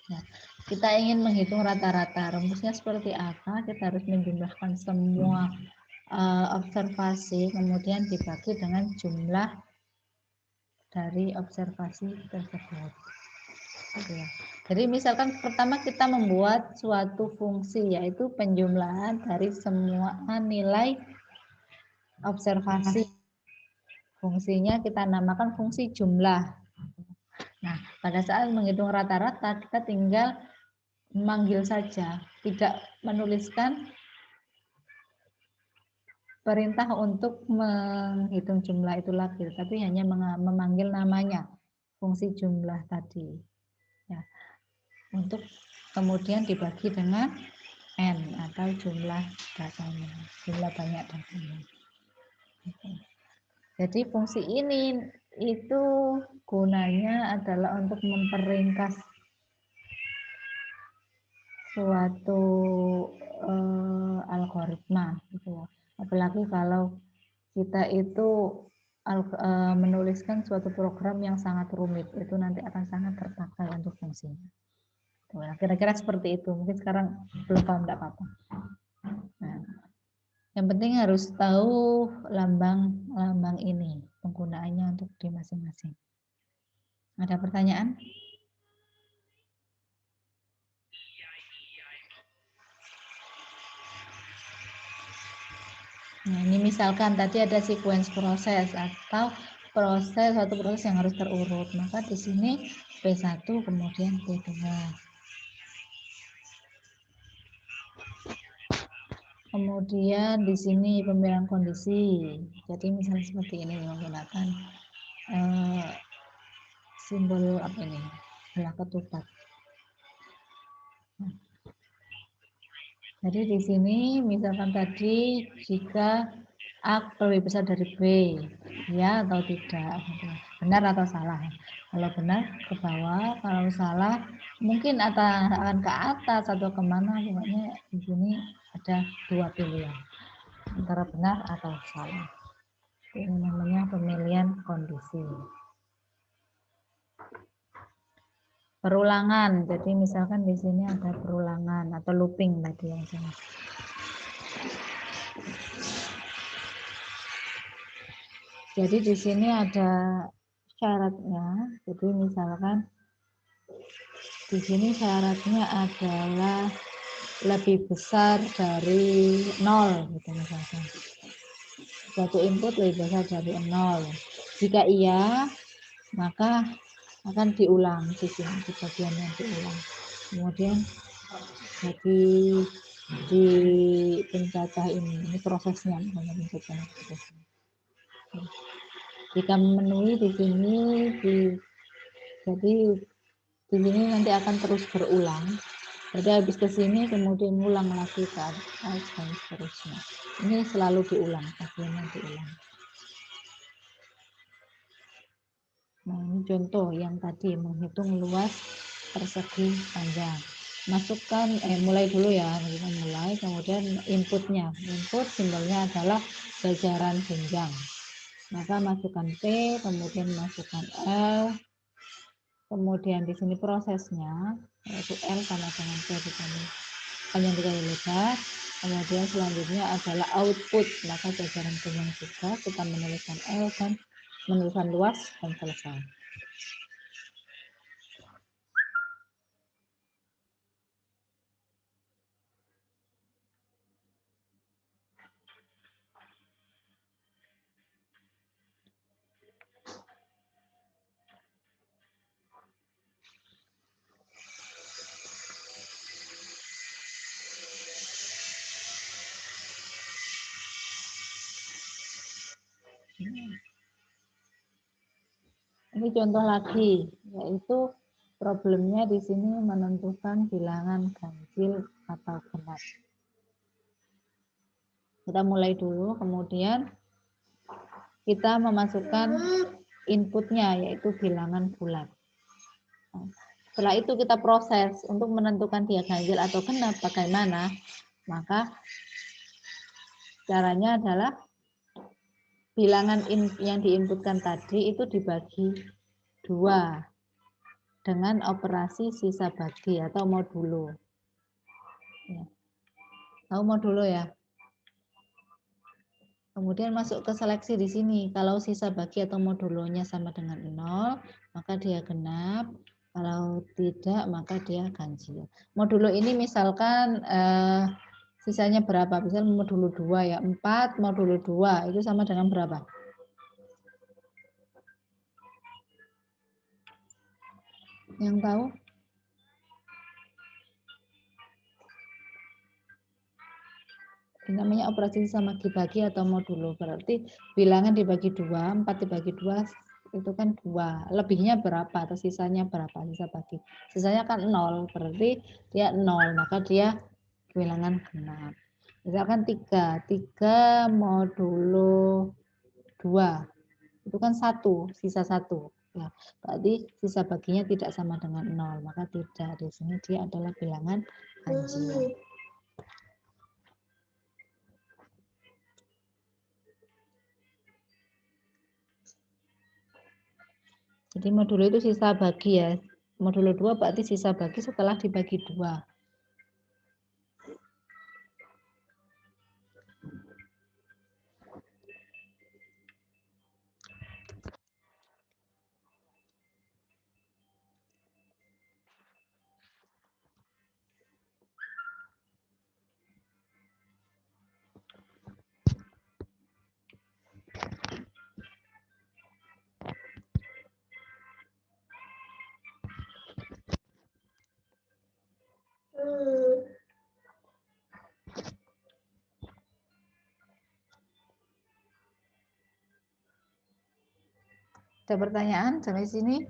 Nah, kita ingin menghitung rata-rata. Rumusnya seperti apa? Kita harus menjumlahkan semua observasi, kemudian dibagi dengan jumlah dari observasi tersebut. Gitu ya. Jadi misalkan pertama kita membuat suatu fungsi, yaitu penjumlahan dari semua nilai observasi. Fungsinya kita namakan fungsi jumlah. Nah, pada saat menghitung rata-rata, kita tinggal memanggil saja, tidak menuliskan perintah untuk menghitung jumlah itu lagi, tapi hanya memanggil namanya, fungsi jumlah tadi. Ya, untuk kemudian dibagi dengan n atau jumlah datanya, jumlah banyak datanya. Jadi fungsi ini itu gunanya adalah untuk memperingkas suatu algoritma, gitu ya. Apalagi kalau kita itu menuliskan suatu program yang sangat rumit, itu nanti akan sangat terpakai untuk fungsinya. Kira-kira seperti itu. Mungkin sekarang belum paham, tidak apa-apa. Nah, yang penting harus tahu lambang ini, penggunaannya untuk di masing-masing. Ada pertanyaan? Nah, ini misalkan tadi ada sequence proses atau satu proses yang harus terurut. Maka di sini P1 kemudian P2. Kemudian di sini pemilihan kondisi. Jadi misalnya seperti ini menggunakan simbol apa ini? Belah ketupat. Nah, jadi di sini misalkan tadi jika A lebih besar dari B, ya atau tidak, benar atau salah. Kalau benar ke bawah, kalau salah mungkin akan ke atas atau kemana, pokoknya di sini ada dua pilihan, antara benar atau salah. Ini namanya pemilihan kondisi. Perulangan, jadi misalkan di sini ada perulangan atau looping tadi yang saya. Jadi di sini ada syaratnya. Jadi misalkan di sini syaratnya adalah lebih besar dari 0 gitu misalkan. Suatu input lebih besar dari 0. Jika iya, maka akan diulang di sini, di bagian yang diulang. Kemudian jadi dipencatah ini prosesnya, jika memenuhi di sini jadi di sini nanti akan terus berulang. Jadi habis ke sini kemudian ulang lagi ke atas dan seterusnya. Ini selalu diulang, bagiannya diulang. Nah, ini contoh yang tadi menghitung luas persegi panjang. Masukkan mulai dulu ya, kita mulai, kemudian inputnya. Input simbolnya adalah jajaran jenjang. Maka masukkan P, kemudian masukkan L, kemudian di sini prosesnya yaitu L sama dengan P dikali panjang dikali lebar. Kemudian selanjutnya adalah output, maka jajaran jenjang juga kita menuliskan L dan menuliskan luas dan selesai. Ini contoh lagi, yaitu problemnya di sini menentukan bilangan ganjil atau genap. Kita mulai dulu, kemudian kita memasukkan inputnya yaitu bilangan bulat. Setelah itu kita proses untuk menentukan dia ganjil atau genap bagaimana, maka caranya adalah bilangan yang diinputkan tadi itu dibagi 2 dengan operasi sisa bagi atau modulo. Ya. Tahu modulo ya? Kemudian masuk ke seleksi di sini. Kalau sisa bagi atau modulonya sama dengan 0, maka dia genap. Kalau tidak, maka dia ganjil. Modulo ini misalkan sisanya berapa? Misalnya modulo 2 ya, 4 modulo 2 itu sama dengan berapa? Yang tahu? Ini namanya operasi sama bagi atau modulo. Berarti bilangan dibagi 2, 4 dibagi 2 itu kan 2. Lebihnya berapa atau sisanya berapa? Sisa bagi. Sisanya kan 0, berarti dia 0, maka dia bilangan genap. Misalkan 3 modulo 2. Itu kan 1, sisa 1. Ya, berarti sisa baginya tidak sama dengan 0, maka tidak. Di sini dia adalah bilangan ganjil. Jadi modulo itu sisa bagi ya. Modulo 2 berarti sisa bagi setelah dibagi 2. Ada pertanyaan sampai sini?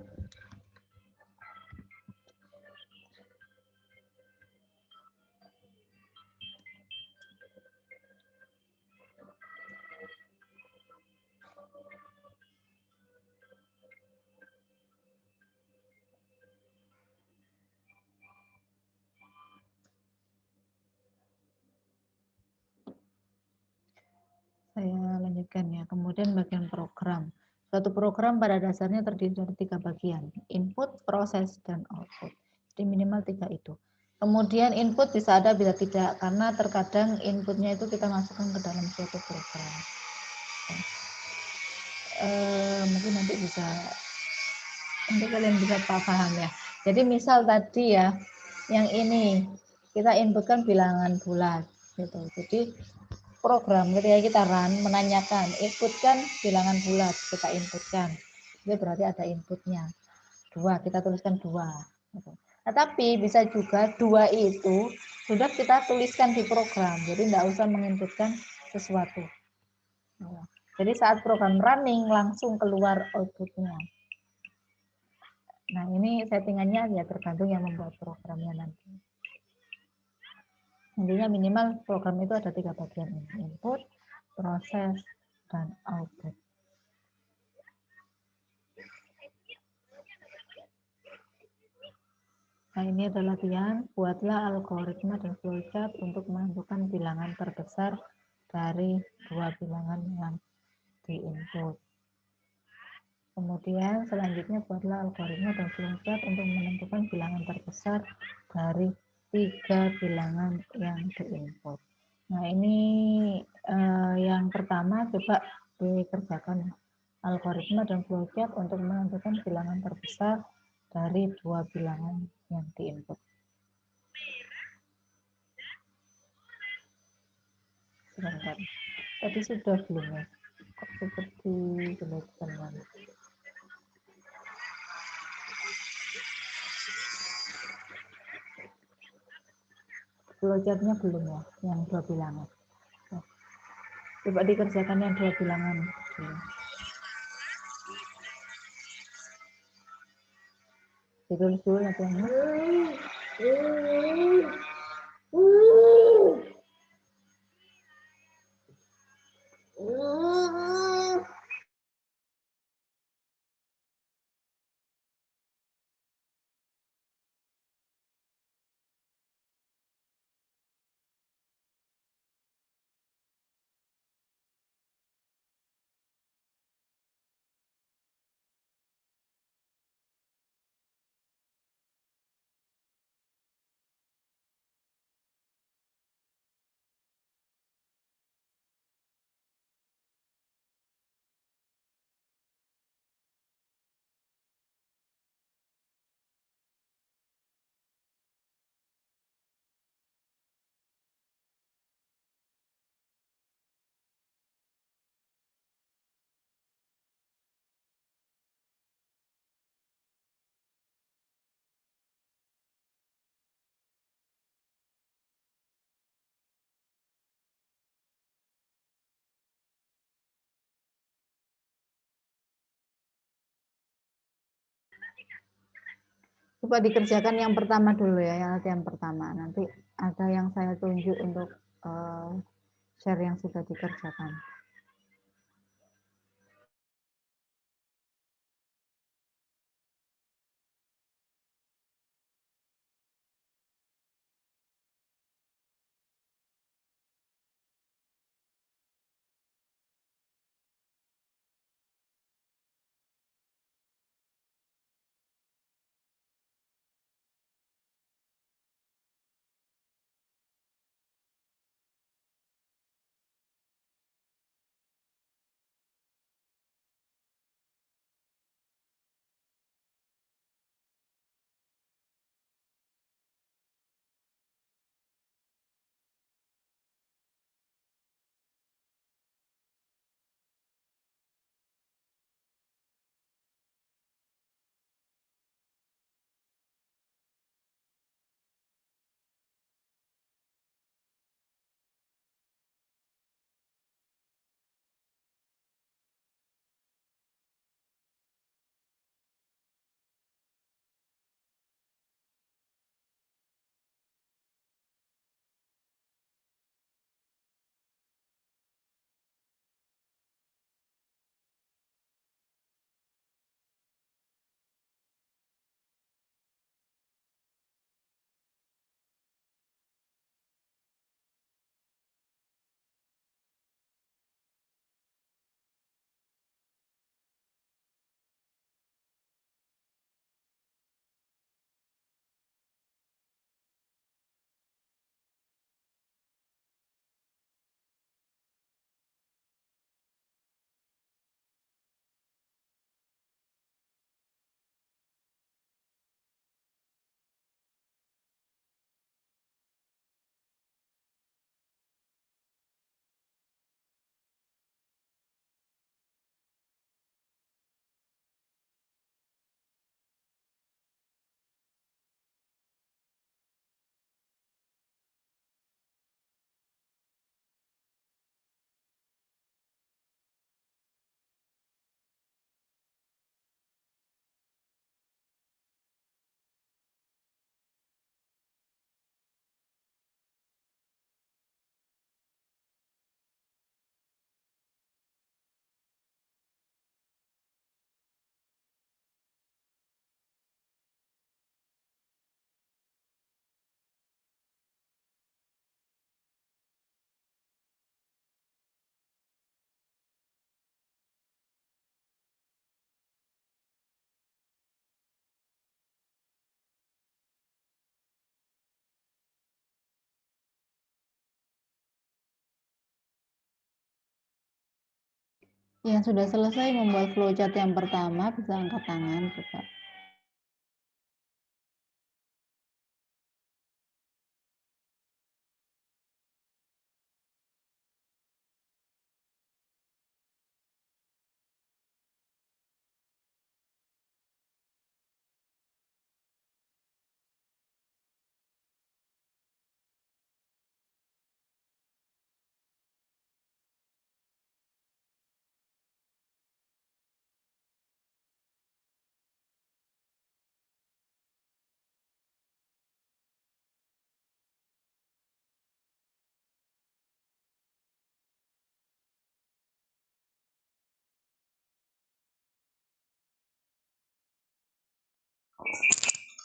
Saya lanjutkan ya. Kemudian bagian program. Suatu program pada dasarnya terdiri dari 3 bagian. Input, proses, dan output. Jadi minimal 3 itu. Kemudian input bisa ada bisa tidak. Karena terkadang inputnya itu kita masukkan ke dalam suatu program. Mungkin nanti kalian bisa paham ya. Jadi misal tadi ya, yang ini kita inputkan bilangan bulat. Gitu. Jadi program ketika kita run menanyakan inputkan bilangan bulat, kita inputkan itu berarti ada inputnya 2, kita tuliskan 2 gitu. Tetapi bisa juga 2 itu sudah kita tuliskan di program, jadi tidak usah menginputkan sesuatu. Jadi saat program running langsung keluar outputnya. Nah ini settingannya ya tergantung yang membuat programnya nanti. Intinya minimal program itu ada 3 bagian ini, input, proses, dan output. Nah ini adalah latihan, buatlah algoritma dan flowchart untuk menentukan bilangan terbesar dari 2 bilangan yang diinput. Kemudian selanjutnya buatlah algoritma dan flowchart untuk menentukan bilangan terbesar dari 3 bilangan yang diinput. Nah ini yang pertama coba dikerjakan algoritma dan flowchart untuk menentukan bilangan terbesar dari 2 bilangan yang diinput. Sebentar. Tadi sudah belum ya? Kok seperti jelaskan. Flowchartnya belum ya, yang 2 bilangan. Coba dikerjakan yang 2 bilangan. Ditulis dulu latihannya. Coba dikerjakan yang pertama dulu ya, yang latihan pertama. Nanti ada yang saya tunjuk untuk share yang sudah dikerjakan. Yang sudah selesai membuat flowchart yang pertama bisa angkat tangan coba.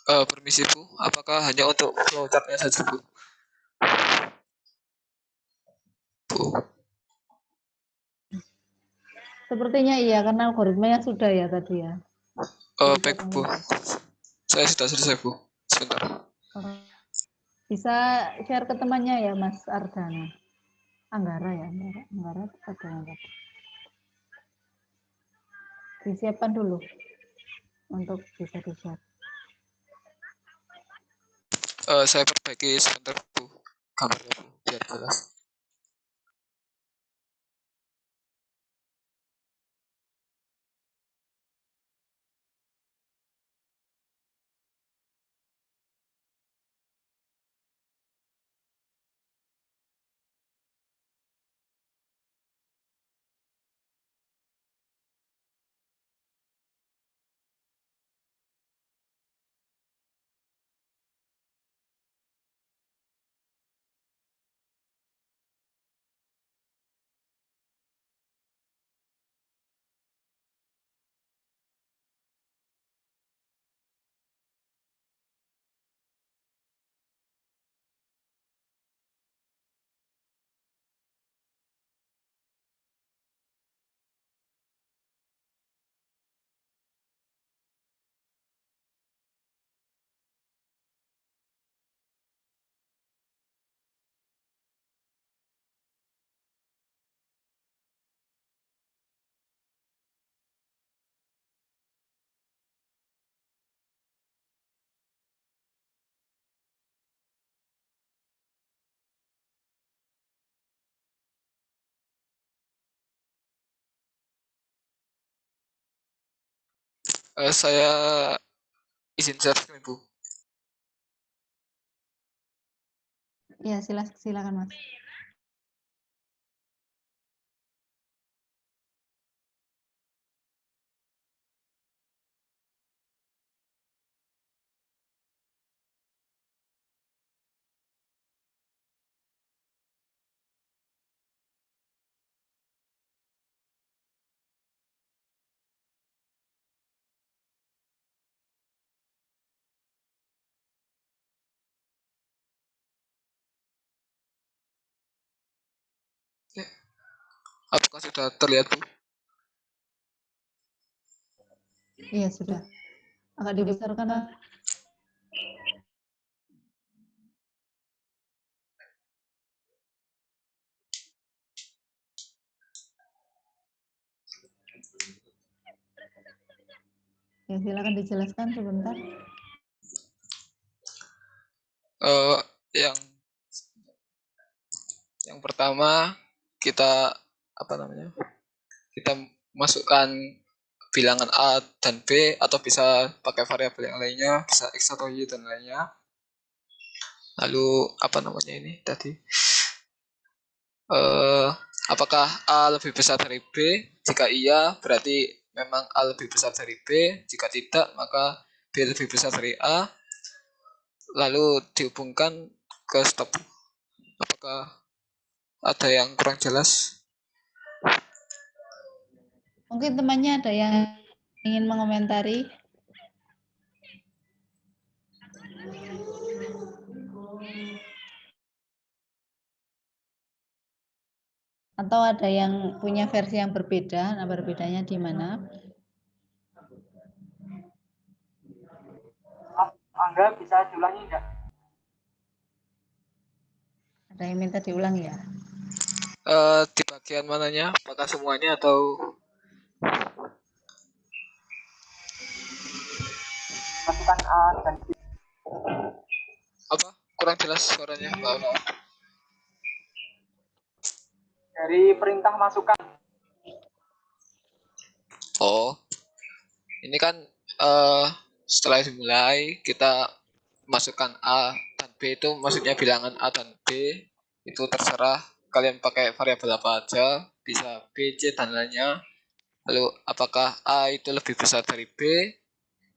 Permisi Bu, apakah hanya untuk flowchart-nya saja Bu? Bu. Sepertinya iya, karena algoritmanya sudah ya tadi ya. Baik Bu, saya sudah selesai Bu. Sebentar. Bisa share ke temannya ya Mas Ardana. Anggara ya, Anggara ada Anggara. Disiapkan dulu untuk bisa di-share. Saya perbaiki sebentar Bu, gambarnya Bu, biar jelas. Saya izin share screen, Bu. Ya, silakan Mas. Apakah sudah terlihat, Bu? Iya, sudah. Agak dibesarkan, Mas. Ya, silakan dijelaskan sebentar. Yang pertama kita kita masukkan bilangan A dan B, atau bisa pakai variabel yang lainnya, bisa X atau Y dan lainnya. Lalu apakah A lebih besar dari B? Jika iya, berarti memang A lebih besar dari B. Jika tidak, maka B lebih besar dari A. Lalu dihubungkan ke stop. Apakah ada yang kurang jelas? Mungkin temannya ada yang ingin mengomentari. Atau ada yang punya versi yang berbeda. Nah, berbedanya di mana? Angga, bisa diulangi enggak? Ada yang minta diulang ya? Di bagian mananya? Apakah semuanya atau Masukkan A dan B. apa? Kurang jelas suaranya, Mbak Ona. Dari perintah masukkan. Oh, ini kan setelah dimulai kita masukkan A dan B, itu maksudnya bilangan A dan B itu terserah kalian pakai variabel apa aja, bisa B, C dan lainnya. Lalu apakah A itu lebih besar dari B?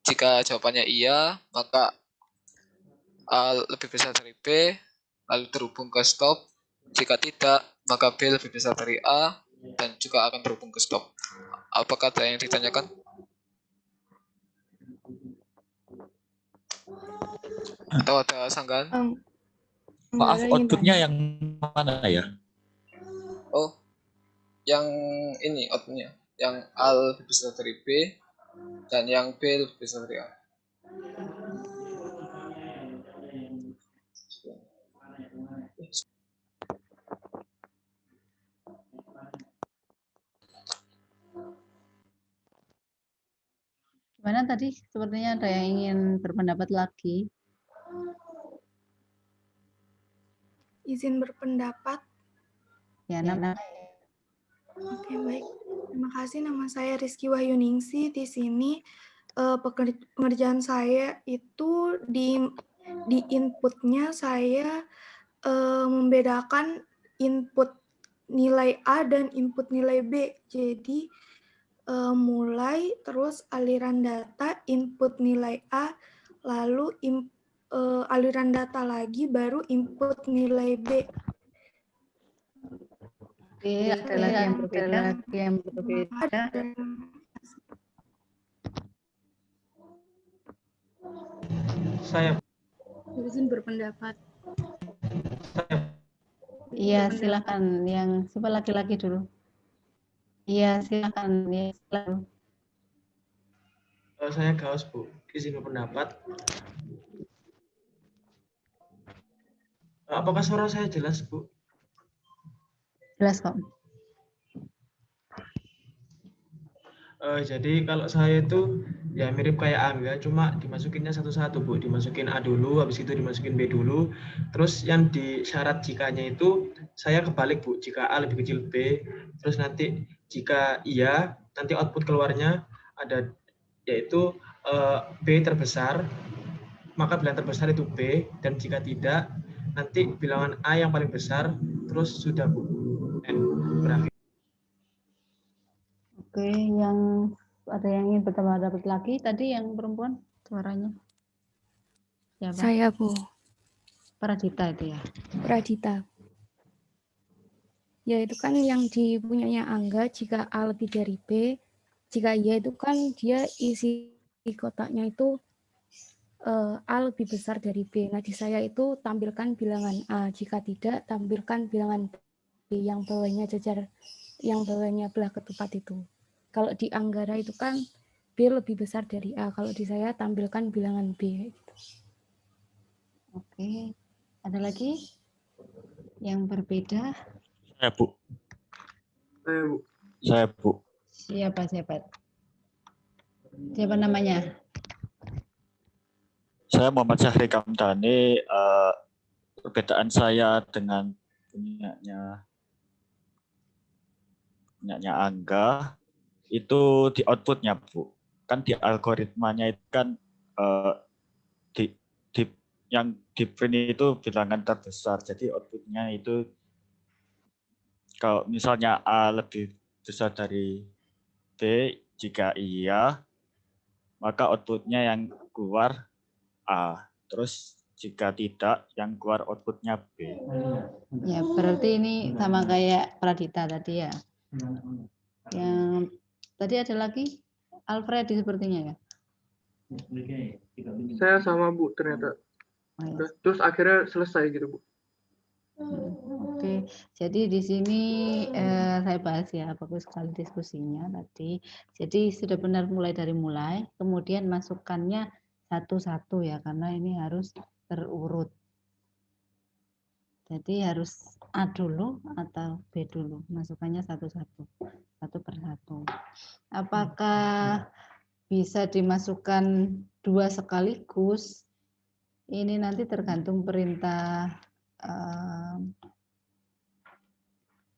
Jika jawabannya iya, maka A lebih besar dari B, lalu terhubung ke stop. Jika tidak, maka B lebih besar dari A dan juga akan terhubung ke stop. Apakah ada yang ditanyakan? Atau ada sanggahan? Maaf, outputnya yang mana ya? Oh, yang ini outputnya, yang A lebih besar dari B dan yang B lebih besar dari A. Gimana tadi? Sepertinya ada yang ingin berpendapat lagi. Izin berpendapat. Ya, nama. Oke, baik. Terima kasih. Nama saya Rizky Wahyuningsi. Di sini pengerjaan saya itu di inputnya saya membedakan input nilai A dan input nilai B. Jadi mulai terus aliran data input nilai A, lalu aliran data lagi, baru input nilai B. Oke, ada lagi yang berbeda. Saya Izin berpendapat. Iya, silakan. Yang coba laki-laki dulu. Iya, silakan. Ya, silakan. Saya Gaus, Bu. Izin berpendapat. Apakah suara saya jelas, Bu? Jelas kok. Jadi kalau saya itu ya mirip kayak Angga, cuma dimasukinnya satu-satu, Bu. Dimasukin A dulu, habis itu dimasukin B dulu. Terus yang di syarat jikanya itu saya kebalik, Bu. Jika A lebih kecil B, terus nanti jika iya, nanti output keluarnya ada yaitu B terbesar, maka bilangan terbesar itu B, dan jika tidak, nanti bilangan A yang paling besar, terus sudah Bu. N berakhir. Oke, yang ada yang ingin bertambah dapat lagi tadi yang perempuan suaranya. Siapa? Saya, Bu. Pradita itu ya. Pradita. Ya, itu kan yang dipunyanya Angga, jika A lebih dari B, jika iya itu kan dia isi kotaknya itu A lebih besar dari B. Nah, di saya itu tampilkan bilangan A, jika tidak tampilkan bilangan B yang bawahnya belah ketupat itu. Kalau di Anggara itu kan B lebih besar dari A, kalau di saya tampilkan bilangan B. Oke, ada lagi yang berbeda? Saya, Bu. Bu. Saya, Bu. Siapa? Siapa namanya? Saya Muhammad Syahri Kamdani. Perbedaan saya dengan punyanya Angga itu di outputnya, Bu. Kan di algoritmanya itu kan yang di print itu bilangan terbesar. Jadi outputnya itu kalau misalnya A lebih besar dari B, jika iya, maka outputnya yang keluar A. Terus jika tidak, yang keluar outputnya B. Ya, berarti ini sama kayak Pradita tadi ya. Yang tadi ada lagi Alfredi sepertinya ya. Saya sama Bu ternyata. Oh, ya. Terus akhirnya selesai gitu Bu. Oke, jadi di sini saya bahas ya, bagus sekali diskusinya tadi. Jadi sudah benar mulai, kemudian masukkannya satu-satu ya, karena ini harus terurut. Jadi harus A dulu atau B dulu, masukkannya satu-satu, satu per satu. Apakah bisa dimasukkan dua sekaligus? Ini nanti tergantung perintah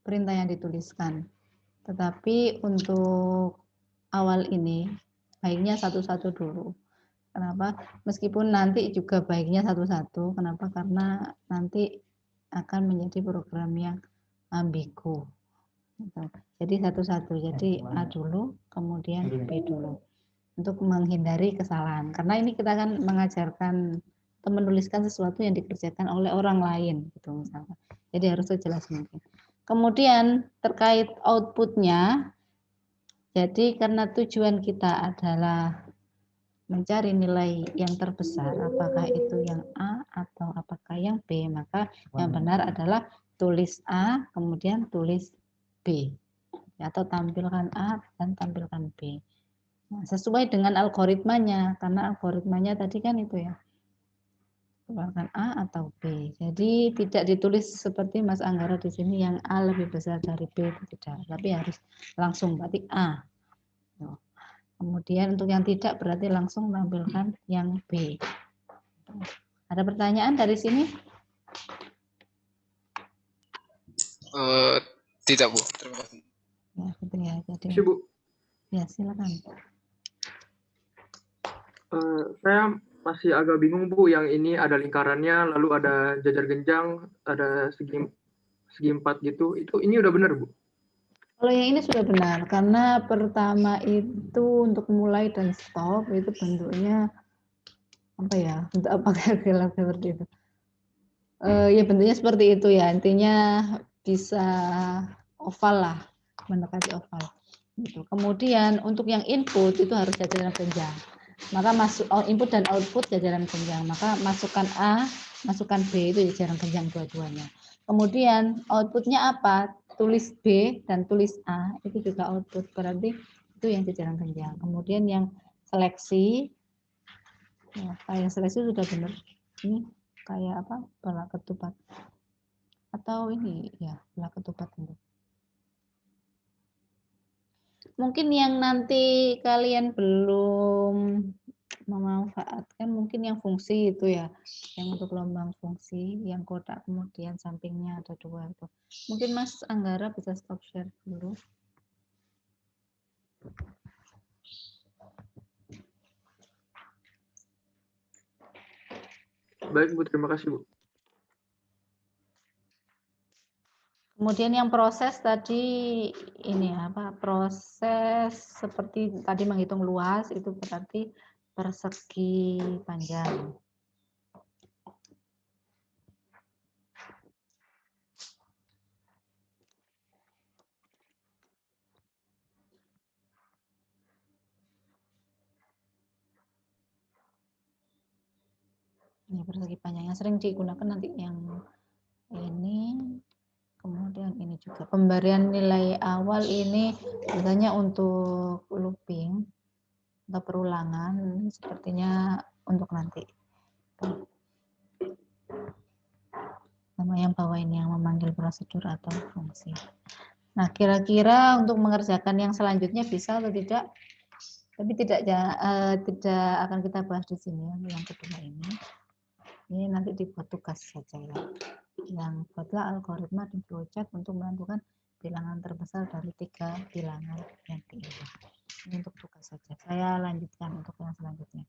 yang dituliskan. Tetapi untuk awal ini baiknya satu-satu dulu. Kenapa? Meskipun nanti juga baiknya satu-satu. Kenapa? Karena nanti akan menjadi program yang ambigu. Jadi satu-satu. Jadi A dulu, kemudian B dulu. Untuk menghindari kesalahan. Karena ini kita akan mengajarkan atau menuliskan sesuatu yang dikerjakan oleh orang lain, gitu misalnya. Jadi harus sejelas mungkin. Kemudian terkait outputnya, jadi karena tujuan kita adalah mencari nilai yang terbesar, apakah itu yang A atau apakah yang B, maka yang benar adalah tulis A, kemudian tulis B, atau tampilkan A dan tampilkan B. Nah, sesuai dengan algoritmanya, karena algoritmanya tadi kan itu ya, keluarkan A atau B. Jadi tidak ditulis seperti Mas Anggara di sini yang A lebih besar dari B, tidak, tapi harus langsung berarti A. Kemudian untuk yang tidak berarti langsung tampilkan yang B. Ada pertanyaan dari sini? Tidak, Bu. Terima kasih. Ya, gitu ya. Jadi, Bu. ya silakan. Saya masih agak bingung Bu, yang ini ada lingkarannya, lalu ada jajar genjang, ada segi 4 gitu. Ini udah benar Bu? Kalau yang ini sudah benar, karena pertama itu untuk mulai dan stop itu bentuknya apa ya? Bentuk apa kira-kira seperti itu? Ya bentuknya seperti itu ya. Intinya bisa oval lah, mendekati oval. Gitu. Kemudian untuk yang input itu harus jajaran genjang. Maka masuk input dan output jajaran genjang. Maka masukkan A, masukkan B itu jajaran genjang dua-duanya. Kemudian outputnya apa? Tulis B dan tulis A itu juga output, berarti itu yang jajaran genjang. Kemudian yang seleksi, ya, yang seleksi sudah benar. Ini kayak apa? Belah ketupat. Atau ini ya belah ketupat ini. Mungkin yang nanti kalian belum memanfaatkan mungkin yang fungsi itu ya, yang untuk gelombang fungsi, yang kotak kemudian sampingnya ada dua itu. Mungkin Mas Anggara bisa stop share dulu. Baik Bu, terima kasih Bu. Kemudian yang proses tadi ini apa? Proses seperti tadi menghitung luas itu berarti persegi panjang. Ini persegi panjang yang sering digunakan nanti yang ini, kemudian ini juga pemberian nilai awal ini biasanya untuk looping atau perulangan, sepertinya untuk nanti. Nama yang bawah ini yang memanggil prosedur atau fungsi. Nah, kira-kira untuk mengerjakan yang selanjutnya bisa atau tidak? Tapi tidak akan kita bahas di sini yang kedua ini. Ini nanti dibuat tugas saja ya. Yang buatlah algoritma di flowchart untuk menentukan bilangan terbesar dari 3 bilangan yang diubah. Ini untuk tugas saja. Saya lanjutkan untuk yang selanjutnya.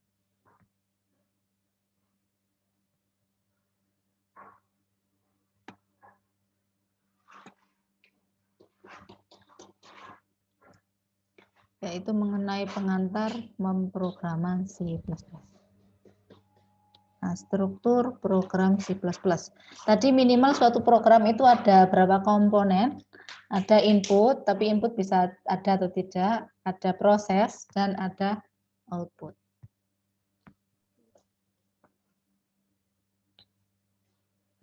Yaitu mengenai pengantar pemrograman C++. Nah, struktur program C++. Tadi minimal suatu program itu ada berapa komponen? Ada input, tapi input bisa ada atau tidak. Ada proses dan ada output.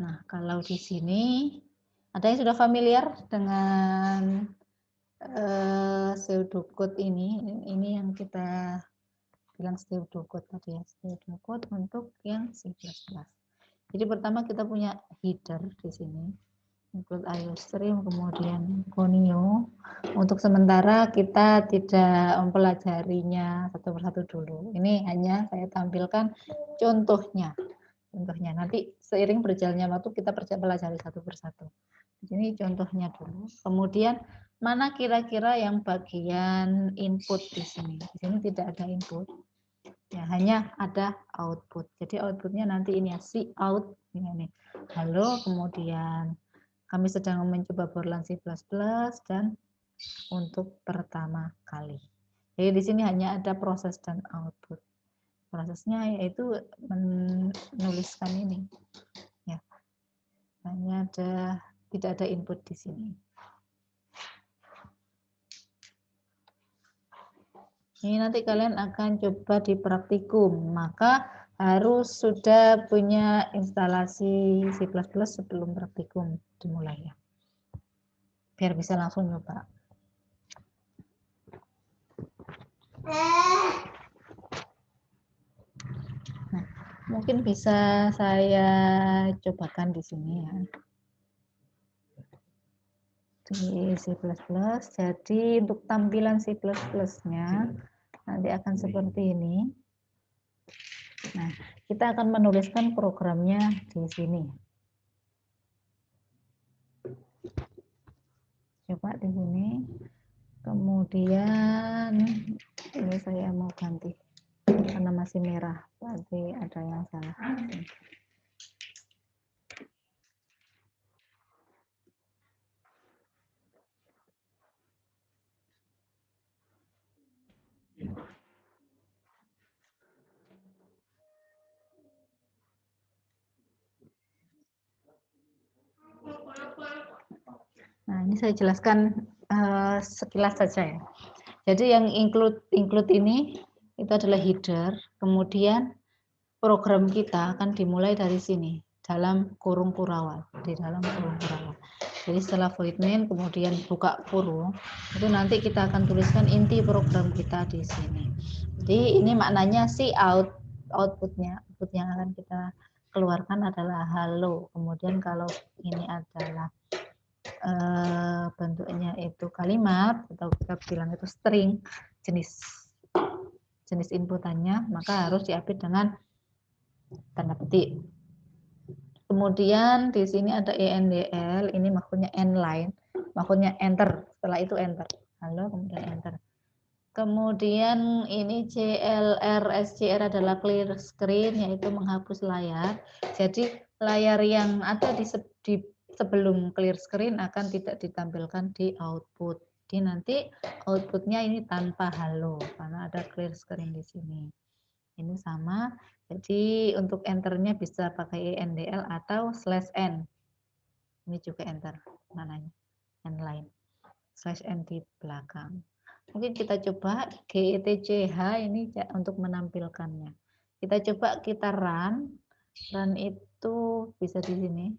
Nah, kalau di sini ada yang sudah familiar dengan pseudocode ini yang kita bilang pseudocode tadi ya, pseudocode untuk yang C++. Jadi pertama kita punya header di sini, include IOStream, kemudian Conio. Untuk sementara kita tidak mempelajarinya satu persatu dulu. Ini hanya saya tampilkan contohnya. Nanti seiring berjalannya waktu kita pelajari satu persatu. Di sini contohnya dulu. Kemudian mana kira-kira yang bagian input di sini? Di sini tidak ada input. Ya, hanya ada output. Jadi outputnya nanti ini ya, Cout ini. Halo, kemudian kami sedang mencoba Borland C++ dan untuk pertama kali. Jadi di sini hanya ada proses dan output. Prosesnya yaitu menuliskan ini. Ya. Hanya tidak ada input di sini. Ini nanti kalian akan coba di praktikum, maka harus sudah punya instalasi C++ sebelum praktikum dimulai ya. Biar bisa langsung nyoba. Nah, mungkin bisa saya cobakan di sini ya. Di C++, jadi untuk tampilan C++-nya nanti akan seperti ini. Nah, kita akan menuliskan programnya di sini. Coba di sini. Kemudian ini saya mau ganti karena masih merah, berarti ada yang salah. Nah, ini saya jelaskan sekilas saja ya. Jadi yang include ini itu adalah header, kemudian program kita akan dimulai dari sini, dalam kurung kurawal, di dalam kurung kurawal. Jadi setelah void main, kemudian buka kurung, itu nanti kita akan tuliskan inti program kita di sini. Jadi ini maknanya output yang akan kita keluarkan adalah halo. Kemudian kalau ini adalah bentuknya itu kalimat atau kita bilang itu string, jenis inputannya, maka harus diupdate dengan tanda petik. Kemudian di sini ada endl, ini maksudnya end line, maksudnya enter, setelah itu enter. Halo, kemudian enter. Kemudian ini CLR, SCR adalah clear screen, yaitu menghapus layar. Jadi layar yang ada di sebelum clear screen akan tidak ditampilkan di output. Jadi nanti outputnya ini tanpa halo, karena ada clear screen di sini. Ini sama, jadi untuk enternya bisa pakai NDL atau /n. Ini juga enter, mananya, n line, /n di belakang. Mungkin kita coba GETCH ini untuk menampilkannya. Kita coba kita run itu bisa di sini.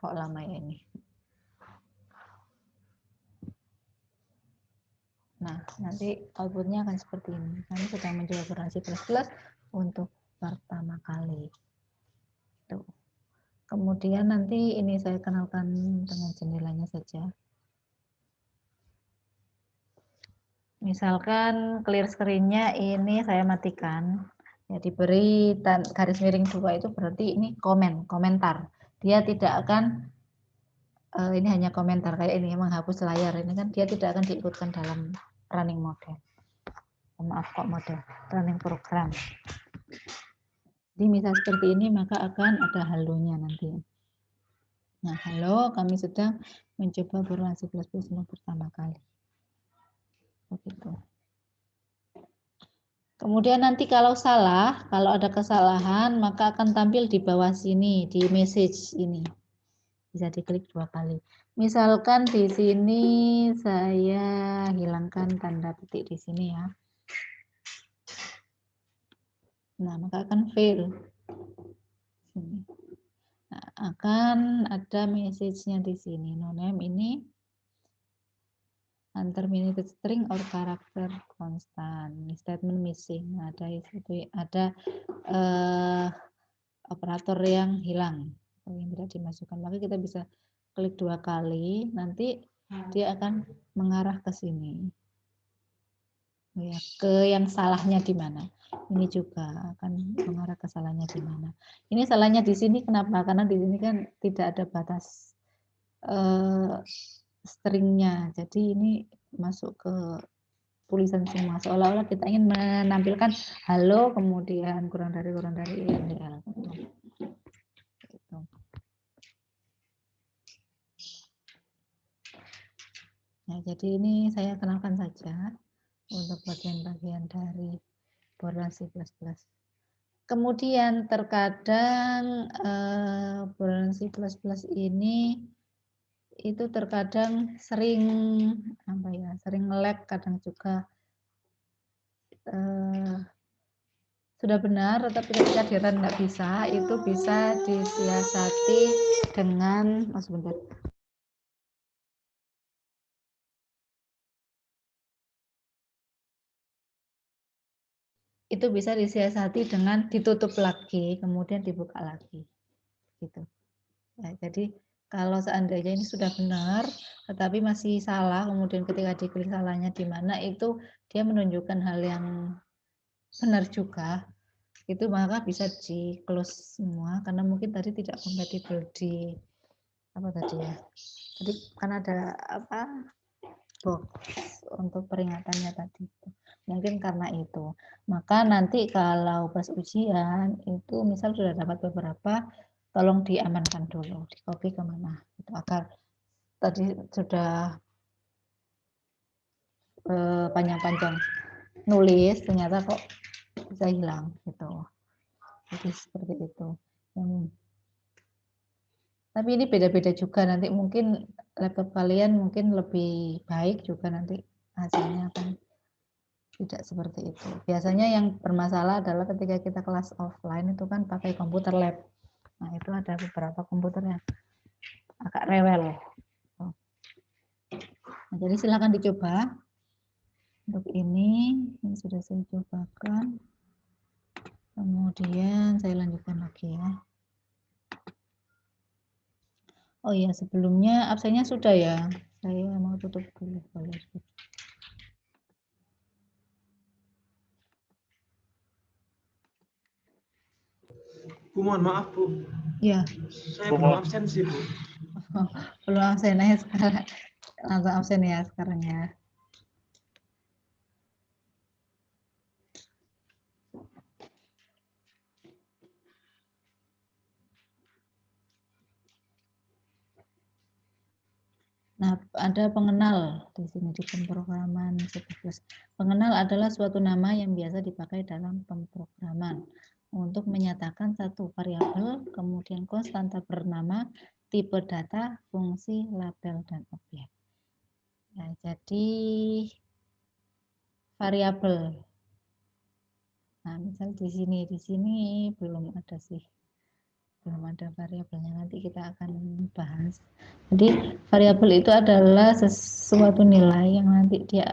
Kok lama ya ini? Nah, nanti outputnya akan seperti ini. Kami sedang mencoba Burhan C++ untuk pertama kali. Tuh. Kemudian nanti ini saya kenalkan dengan jendelanya saja. Misalkan clear screen-nya ini saya matikan. Ya, diberi garis miring 2 itu berarti ini komentar. Dia tidak akan ini hanya komentar kayak ini menghapus layar. Ini kan dia tidak akan diikutkan dalam running mode. Maaf kok mode running program. Jadi misal seperti ini maka akan ada halonya nanti. Nah, halo, kami sedang mencoba Burhan C++ untuk pertama kali. Begitu. Kemudian nanti kalau salah, kalau ada kesalahan maka akan tampil di bawah sini di message ini. Bisa diklik 2 kali. Misalkan di sini saya hilangkan tanda titik di sini ya. Nah, maka akan fail. Nah, akan ada message-nya di sini. No name ini unterminated string or character constant. Statement missing. Ada operator yang hilang atau yang tidak dimasukkan. Maka kita bisa klik 2 kali. Nanti dia akan mengarah ke sini. Ya, ke yang salahnya di mana. Ini juga akan mengarah ke salahnya di mana. Ini salahnya di sini kenapa? Karena di sini kan tidak ada batas stringnya. Jadi ini masuk ke tulisan semua. Seolah-olah kita ingin menampilkan halo kemudian kurang dari NDL. Gitu. Nah, jadi ini saya kenalkan saja untuk bagian-bagian dari Burhan C++. Kemudian terkadang Burhan C++ ini itu terkadang sering sering lag, kadang juga sudah benar, tetapi ketika di run nggak bisa, itu bisa disiasati dengan sebentar. Itu bisa disiasati dengan ditutup lagi, kemudian dibuka lagi, gitu. Nah, jadi kalau seandainya ini sudah benar, tetapi masih salah, kemudian ketika diklik salahnya di mana, itu dia menunjukkan hal yang benar juga, itu maka bisa di close semua, karena mungkin tadi tidak kompatibel di apa tadi ya. Jadi kan ada box untuk peringatannya tadi. Mungkin karena itu. Maka nanti kalau pas ujian itu misal sudah dapat beberapa, tolong diamankan dulu, di copy kemana, gitu, agar tadi sudah panjang-panjang nulis ternyata kok bisa hilang gitu. Jadi seperti itu. Tapi ini beda-beda juga, nanti mungkin laptop kalian mungkin lebih baik juga, nanti hasilnya akan tidak seperti itu. Biasanya yang bermasalah adalah ketika kita kelas offline itu kan pakai komputer lab. Nah, itu ada beberapa komputer yang agak rewel. Nah, jadi silakan dicoba. Untuk ini sudah saya cobakan. Kemudian saya lanjutkan lagi ya. Oh iya, sebelumnya absennya sudah ya. Saya mau tutup dulu. Bu, mohon maaf, Bu. Ya, Saya belum absen sih, Bu. belum absen ya sekarang. Langsung absen ya sekarang ya. Nah, ada pengenal di sini di pemrograman C++. Pengenal adalah suatu nama yang biasa dipakai dalam pemrograman untuk menyatakan satu variabel, kemudian konstanta bernama, tipe data, fungsi, label, dan objek. Nah, jadi variabel. Nah, misal di sini belum ada sih. Belum ada variabelnya, nanti kita akan bahas. Jadi variabel itu adalah sesuatu nilai yang nanti dia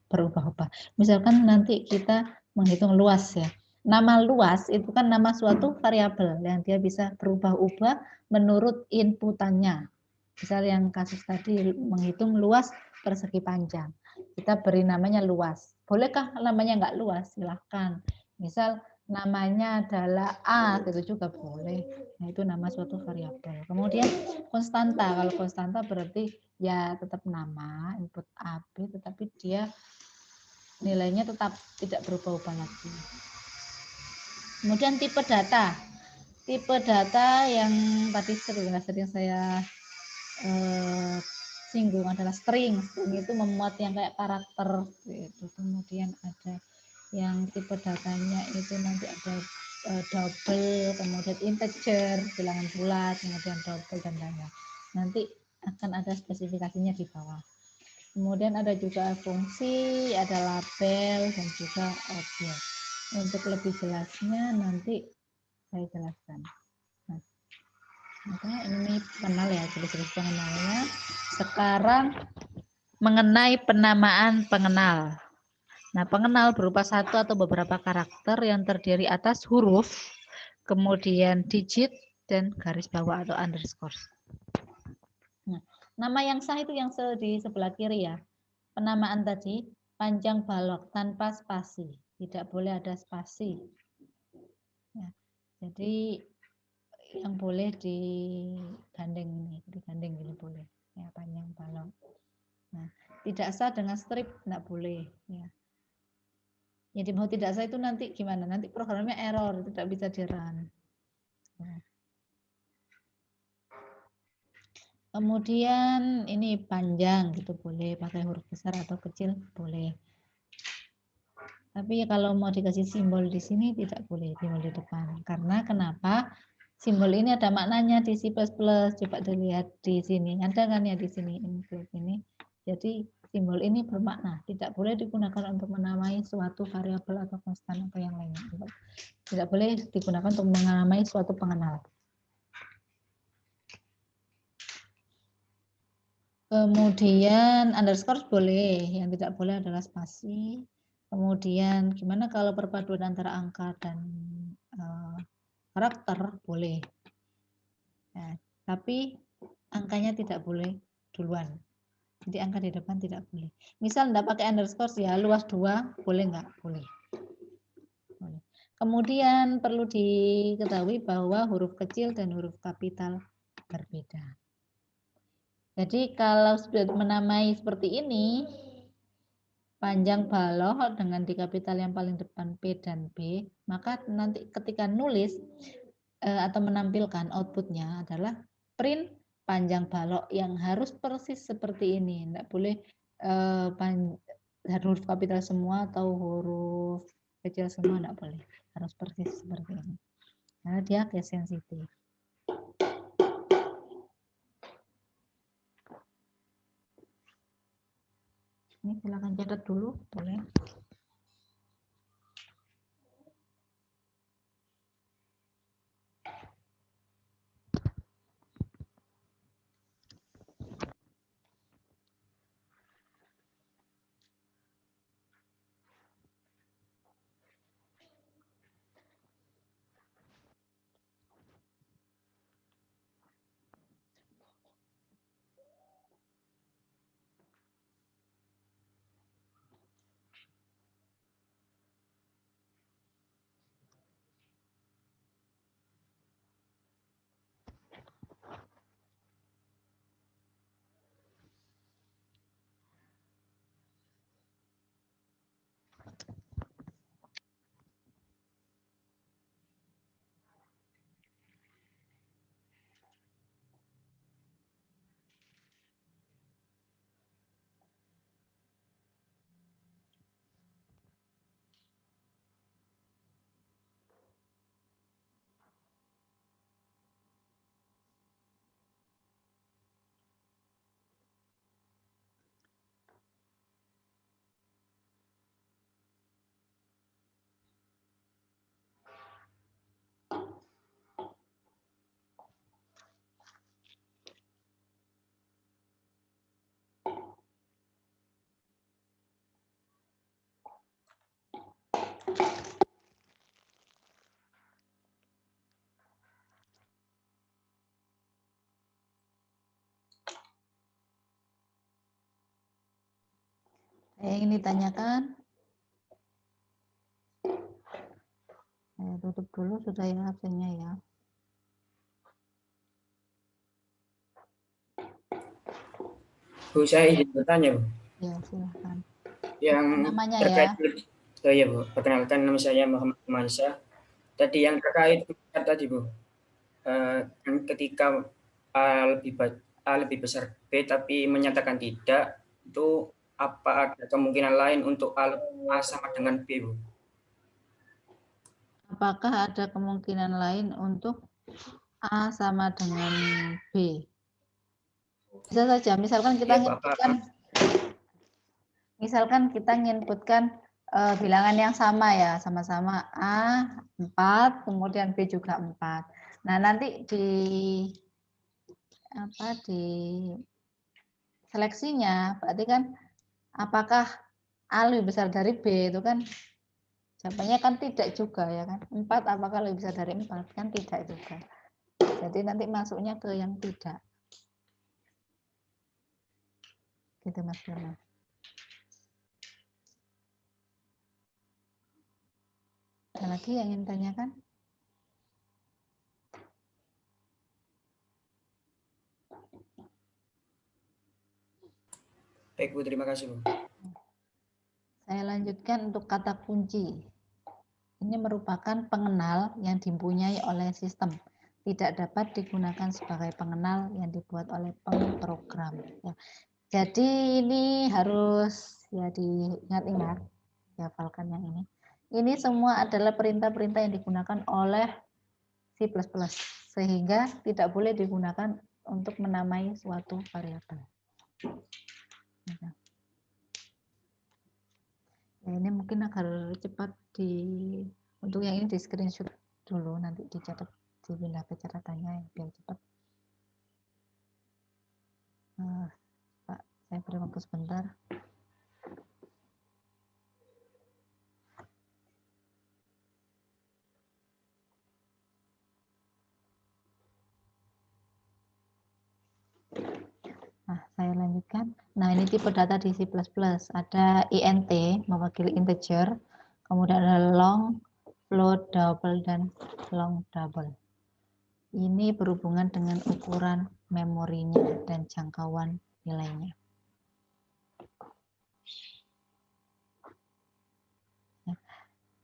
berubah-ubah. Misalkan nanti kita menghitung luas ya. Nama luas itu kan nama suatu variabel yang dia bisa berubah-ubah menurut inputannya. Misal yang kasus tadi menghitung luas persegi panjang. Kita beri namanya luas. Bolehkah namanya nggak luas? Silahkan. Misal namanya adalah A, itu juga boleh. Nah, itu nama suatu variabel. Kemudian konstanta. Kalau konstanta berarti ya tetap nama, input A, B, tetapi dia nilainya tetap tidak berubah-ubah lagi. Kemudian tipe data. Tipe data yang tadi sering saya singgung adalah string. String itu memuat yang kayak karakter gitu. Kemudian ada yang tipe datanya itu nanti ada double, kemudian integer, bilangan bulat, kemudian double dan lain-lain. Nanti akan ada spesifikasinya di bawah. Kemudian ada juga fungsi, ada label dan juga objek. Untuk lebih jelasnya nanti saya jelaskan. Nah, ini pengenal ya, jenis-jenis pengenalnya. Sekarang mengenai penamaan pengenal. Nah, pengenal berupa satu atau beberapa karakter yang terdiri atas huruf, kemudian digit, dan garis bawah atau underscore. Nah, nama yang sah itu yang di sebelah kiri ya. Penamaan tadi, panjang balok tanpa spasi. Tidak boleh ada spasi. Ya, jadi yang boleh digandeng ini boleh. Ya, panjang balok. Nah, tidak sah dengan strip, tidak boleh. Ya. Jadi mau tidak sah itu nanti gimana? Nanti programnya error, tidak bisa di-run. Kemudian ini panjang gitu boleh, pakai huruf besar atau kecil boleh. Tapi kalau mau dikasih simbol di sini tidak boleh simbol di depan. Karena kenapa? Simbol ini ada maknanya di C++. Coba dilihat di sini. Ada kan ya di sini include ini. Jadi simbol ini bermakna, tidak boleh digunakan untuk menamai suatu variabel atau konstan atau yang lainnya. Tidak boleh digunakan untuk menamai suatu pengenal. Kemudian underscore boleh, yang tidak boleh adalah spasi. Kemudian gimana kalau perpaduan antara angka dan karakter boleh. Ya, tapi angkanya tidak boleh duluan. Jadi angka di depan tidak boleh. Misal enggak pakai underscore ya luas 2 boleh enggak? Boleh. Kemudian perlu diketahui bahwa huruf kecil dan huruf kapital berbeda. Jadi kalau sudah menamai seperti ini, panjang balok dengan di kapital yang paling depan P dan B, maka nanti ketika nulis atau menampilkan outputnya adalah print panjang balok yang harus persis seperti ini. Tidak boleh huruf kapital semua atau huruf kecil semua, tidak boleh. Harus persis seperti ini. Karena dia case sensitif. Ini silakan catat dulu, boleh. Yang ingin ditanyakan? Saya tutup dulu sudah ya absennya ya. Bu, saya ingin bertanya, Bu. Ya, silahkan. Yang Namanya terkait, ya. ya Bu, perkenalkan nama saya Muhammad Mansyah. Tadi yang terkait tadi Bu, kan ketika A lebih besar B tapi menyatakan tidak, itu apa ada kemungkinan lain untuk A sama dengan B, Bu? Apakah ada kemungkinan lain untuk A sama dengan B? Bisa saja, misalkan kita nginputkan bilangan yang sama ya, sama-sama A 4, kemudian B juga 4. Nah, nanti di seleksinya berarti kan apakah A lebih besar dari B, itu kan jawabannya kan tidak juga ya kan. 4 apakah lebih besar dari 4, kan tidak juga. Jadi nanti masuknya ke yang tidak. Gitu Mas Bima. Ada lagi yang ingin tanyakan? Baik Bu, terima kasih Bu. Saya lanjutkan untuk kata kunci. Ini merupakan pengenal yang dipunyai oleh sistem. Tidak dapat digunakan sebagai pengenal yang dibuat oleh pemrogram. Ya. Jadi ini harus ya diingat-ingat, dihafalkan yang ini. Ini semua adalah perintah-perintah yang digunakan oleh C++, sehingga tidak boleh digunakan untuk menamai suatu variabel. Ya, ini mungkin agar cepat untuk yang ini di screenshot dulu, nanti dicatat, dipindah ke catatannya biar cepat. Pak, saya beri waktu sebentar. Nah, saya lanjutkan. Nah, ini tipe data di C++. Ada int, mewakili integer, kemudian ada long, float, double, dan long double. Ini berhubungan dengan ukuran memorinya dan jangkauan nilainya.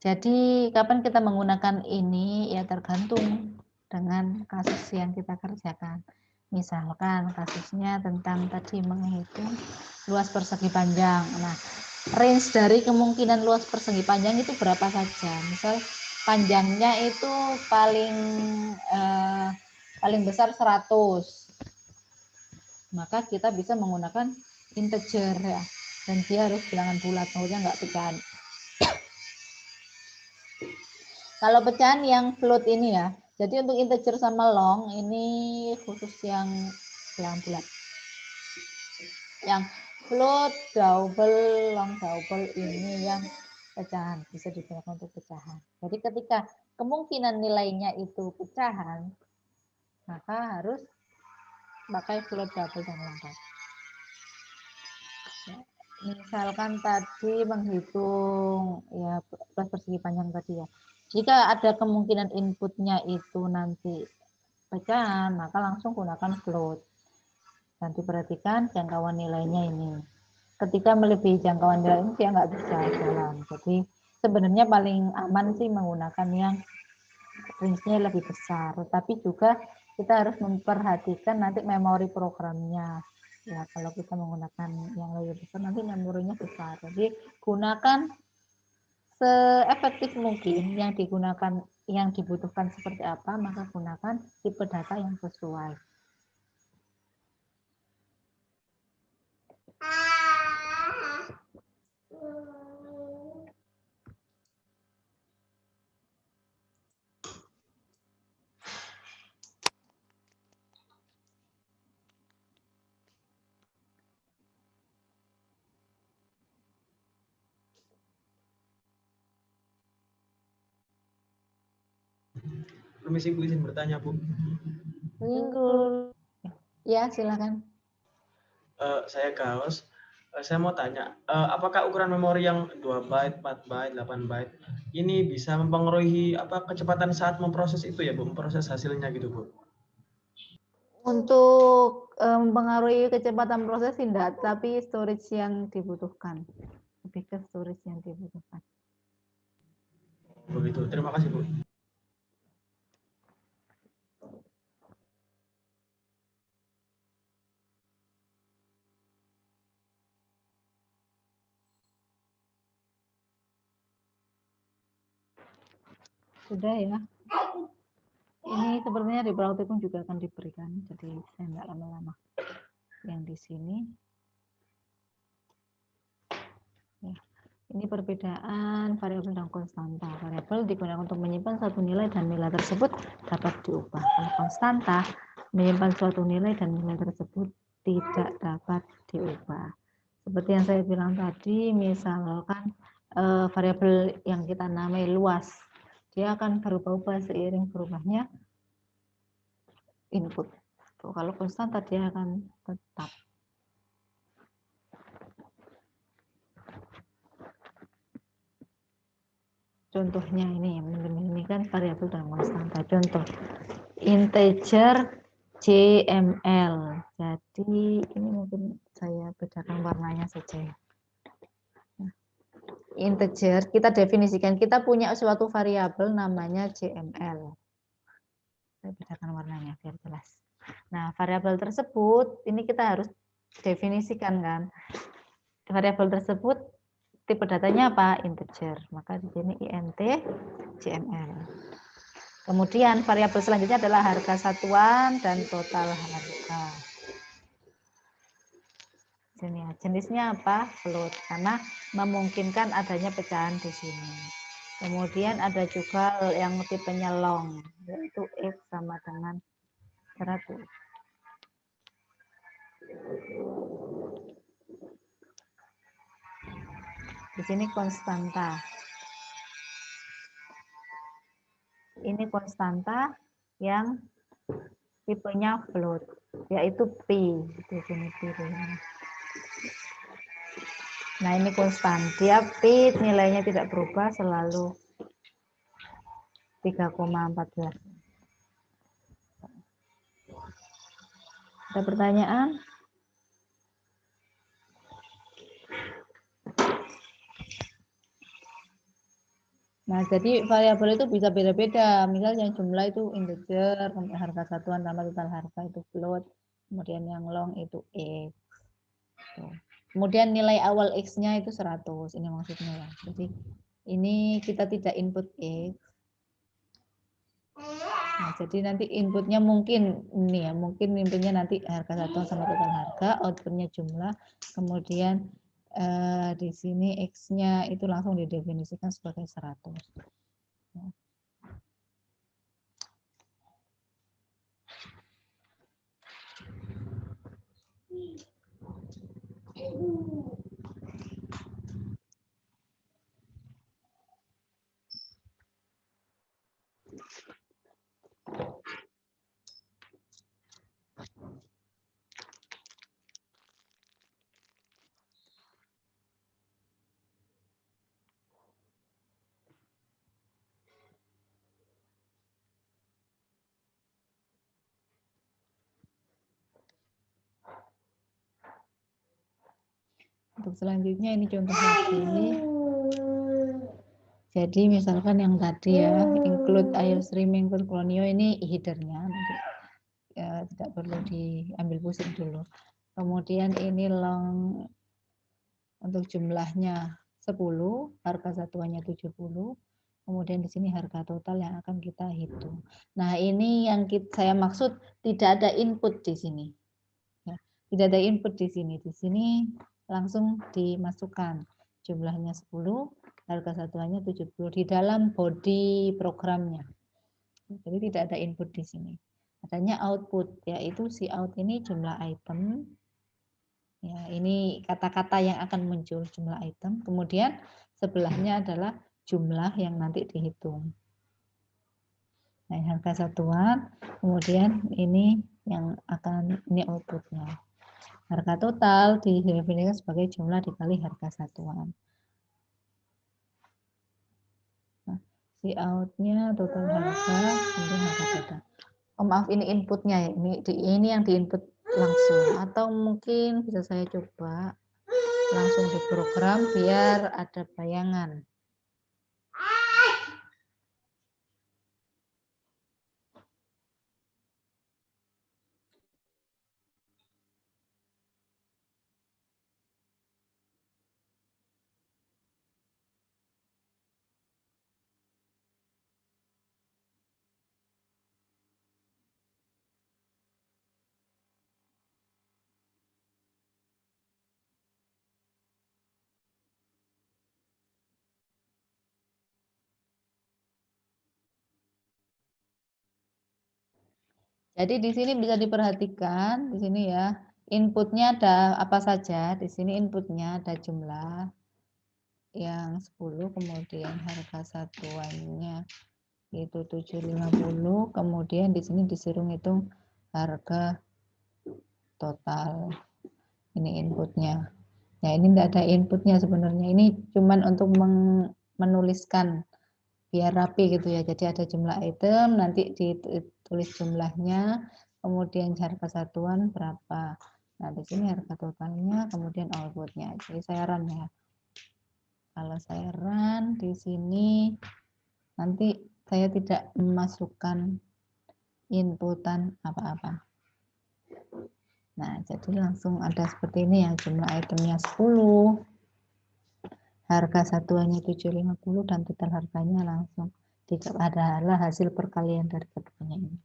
Jadi, kapan kita menggunakan ini? Ya, tergantung dengan kasus yang kita kerjakan. Misalkan kasusnya tentang tadi menghitung luas persegi panjang. Nah, range dari kemungkinan luas persegi panjang itu berapa saja. Misal panjangnya itu paling besar 100. Maka kita bisa menggunakan integer ya. Dan dia harus bilangan bulat, maksudnya nggak pecahan. Kalau pecahan yang float ini ya. Jadi untuk integer sama long ini khusus yang bilangan bulat. Yang float, double, long double ini yang pecahan, bisa digunakan untuk pecahan. Jadi ketika kemungkinan nilainya itu pecahan, maka harus pakai float, double, dan long double. Ya, misalkan tadi menghitung ya luas persegi panjang tadi ya. Jika ada kemungkinan inputnya itu nanti pecahan, maka langsung gunakan float. Dan diperhatikan jangkauan nilainya ini. Ketika melebihi jangkauan nilai ini dia nggak bisa jalan. Jadi sebenarnya paling aman sih menggunakan yang range-nya lebih besar. Tapi juga kita harus memperhatikan nanti memori programnya. Ya, kalau kita menggunakan yang lebih besar nanti memorinya besar. Jadi gunakan seefektif mungkin yang digunakan, yang dibutuhkan seperti apa, maka gunakan tipe data yang sesuai. Permisi Bu, izin bertanya Bu. Ya, silakan. Saya Gaos. Saya mau tanya, apakah ukuran memori yang 2 byte, 4 byte, 8 byte ini bisa mempengaruhi kecepatan saat memproses itu ya Bu, memproses hasilnya gitu Bu? Untuk mempengaruhi kecepatan proses tidak, tapi storage yang dibutuhkan. Lebih ke storage yang dibutuhkan. Begitu. Terima kasih Bu. Sudah ya. Ini sepertinya di praktikum juga akan diberikan, jadi saya tidak lama-lama. Yang di sini. Ya. Ini perbedaan variabel dan konstanta. Variabel digunakan untuk menyimpan suatu nilai dan nilai tersebut dapat diubah. Kalau konstanta menyimpan suatu nilai dan nilai tersebut tidak dapat diubah. Seperti yang saya bilang tadi, misalkan variabel yang kita namai luas, dia akan berubah-ubah seiring berubahnya input. Kalau konstanta dia akan tetap. Contohnya ini kan variabel dan konstanta. Contoh integer CML. Jadi ini mungkin saya bedakan warnanya saja. Integer kita definisikan, kita punya suatu variabel namanya CML. Saya bedakan warnanya biar jelas. Nah, variabel tersebut ini kita harus definisikan kan. Variabel tersebut tipe datanya apa? Integer. Maka di sini int CML. Kemudian variabel selanjutnya adalah harga satuan dan total harga. Sini ya. Jenisnya apa? Float, karena memungkinkan adanya pecahan di sini. Kemudian ada juga yang tipenya long, yaitu X sama dengan 100. Di sini konstanta. Ini konstanta yang tipenya float, yaitu pi. Di sini pi. Nah, ini konstan. Dia pi nilainya tidak berubah, selalu 3,14. Ada pertanyaan? Nah, jadi variabel itu bisa beda-beda. Misalnya jumlah itu integer, harga satuan tambah total harga itu float, kemudian yang long itu X. Tuh. Kemudian nilai awal X-nya itu 100, ini maksudnya ya. Jadi ini kita tidak input X. Nah, jadi nanti inputnya mungkin ini ya, mungkin inputnya nanti harga satuan sama total harga, outputnya jumlah, kemudian di sini X-nya itu langsung didefinisikan sebagai 100. Untuk selanjutnya ini contoh lagi. Jadi misalkan yang tadi ya, include IOStream, include Clonio, ini headernya. Nanti, ya, tidak perlu diambil pusing dulu. Kemudian ini long untuk jumlahnya 10, harga satuannya 70. Kemudian di sini harga total yang akan kita hitung. Nah, ini yang saya maksud tidak ada input di sini. Ya, tidak ada input di sini. Di sini langsung dimasukkan jumlahnya 10, harga satuannya 70 di dalam body programnya. Jadi tidak ada input di sini. Adanya output, yaitu si out ini jumlah item. Ya, ini kata-kata yang akan muncul jumlah item. Kemudian sebelahnya adalah jumlah yang nanti dihitung. Nah, harga satuan, kemudian ini yang akan ini outputnya. Harga total didefinisikan sebagai jumlah dikali harga satuan. Nah, si outnya total harga, kemudian harga total. Oh, maaf, ini inputnya ya. Ini yang diinput langsung. Atau mungkin bisa saya coba langsung di program biar ada bayangan. Jadi di sini bisa diperhatikan, di sini ya, inputnya ada apa saja. Di sini inputnya ada jumlah yang 10, kemudian harga satuannya itu 750, kemudian di sini disuruh ngitung harga total. Ini inputnya. Nah, ini tidak ada inputnya sebenarnya. Ini cuman untuk menuliskan biar rapi gitu ya. Jadi ada jumlah item, nanti ditulis jumlahnya, kemudian harga satuan berapa. Nah, di sini harga totalnya, kemudian outputnya. Jadi saya run ya. Kalau saya run di sini, nanti saya tidak memasukkan inputan apa-apa. Nah, jadi langsung ada seperti ini ya, jumlah itemnya 10. Harga satuannya 750 dan total harganya langsung adalah hasil perkalian dari keduanya ini.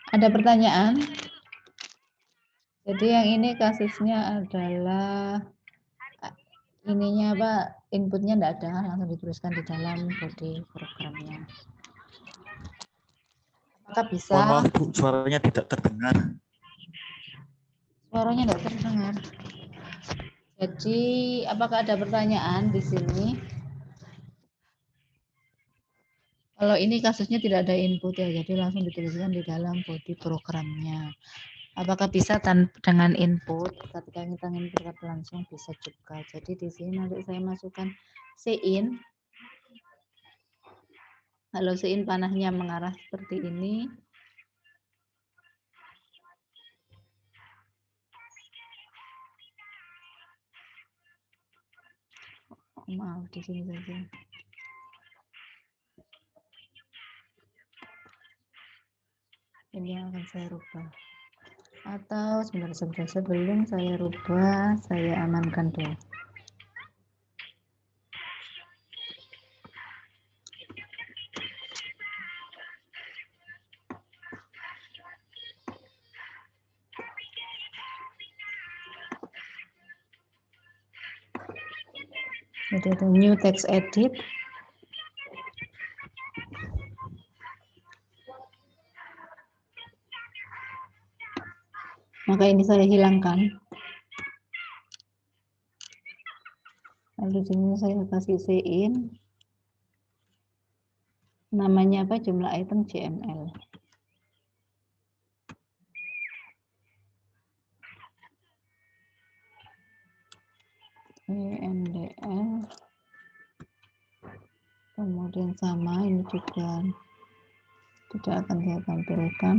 Ada pertanyaan? Jadi yang ini kasusnya adalah ininya apa, inputnya tidak ada, langsung dituliskan di dalam body programnya. Apakah bisa? Mohon maaf Bu, suaranya tidak terdengar. Suaranya tidak terdengar. Jadi apakah ada pertanyaan di sini? Kalau ini kasusnya tidak ada input ya, jadi langsung dituliskan di dalam body programnya. Apakah bisa dengan input? Ketika kita input langsung bisa juga. Jadi di sini nanti saya masukkan sein. Kalau sein panahnya mengarah seperti ini. Oh, maaf di sini saja. Ini yang akan saya rubah. Atau sebentar sebelum saya rubah, saya amankan dulu. Jadi ada new text edit. Maka ini saya hilangkan. Lalu di sini saya kasih sein. Namanya apa? Jumlah item JML. MDL. Kemudian sama, ini juga tidak akan saya tampilkan.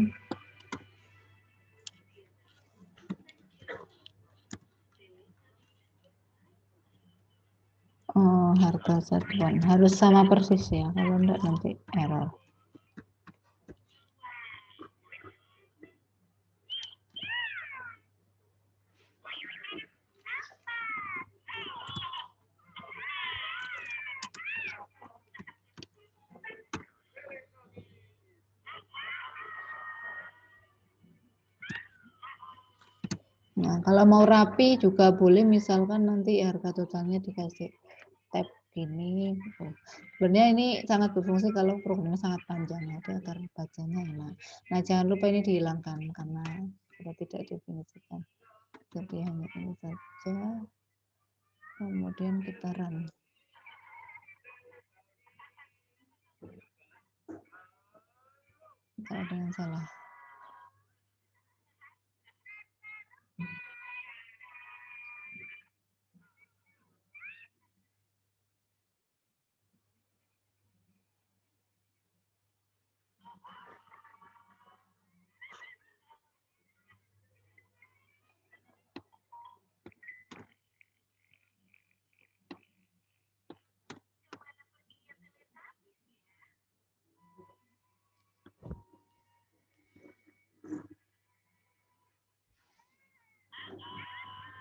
Oh, harga satuan. Harus sama persis ya, kalau enggak nanti error. Nah, kalau mau rapi juga boleh, misalkan nanti harga totalnya dikasih tab gini. Gitu. Sebenarnya ini sangat berfungsi kalau programnya sangat panjang ya, agar bacanya enak. Nah, jangan lupa ini dihilangkan karena sudah tidak definisikan. Jadi hanya ini saja. Kemudian kita run. Kalau ada yang salah.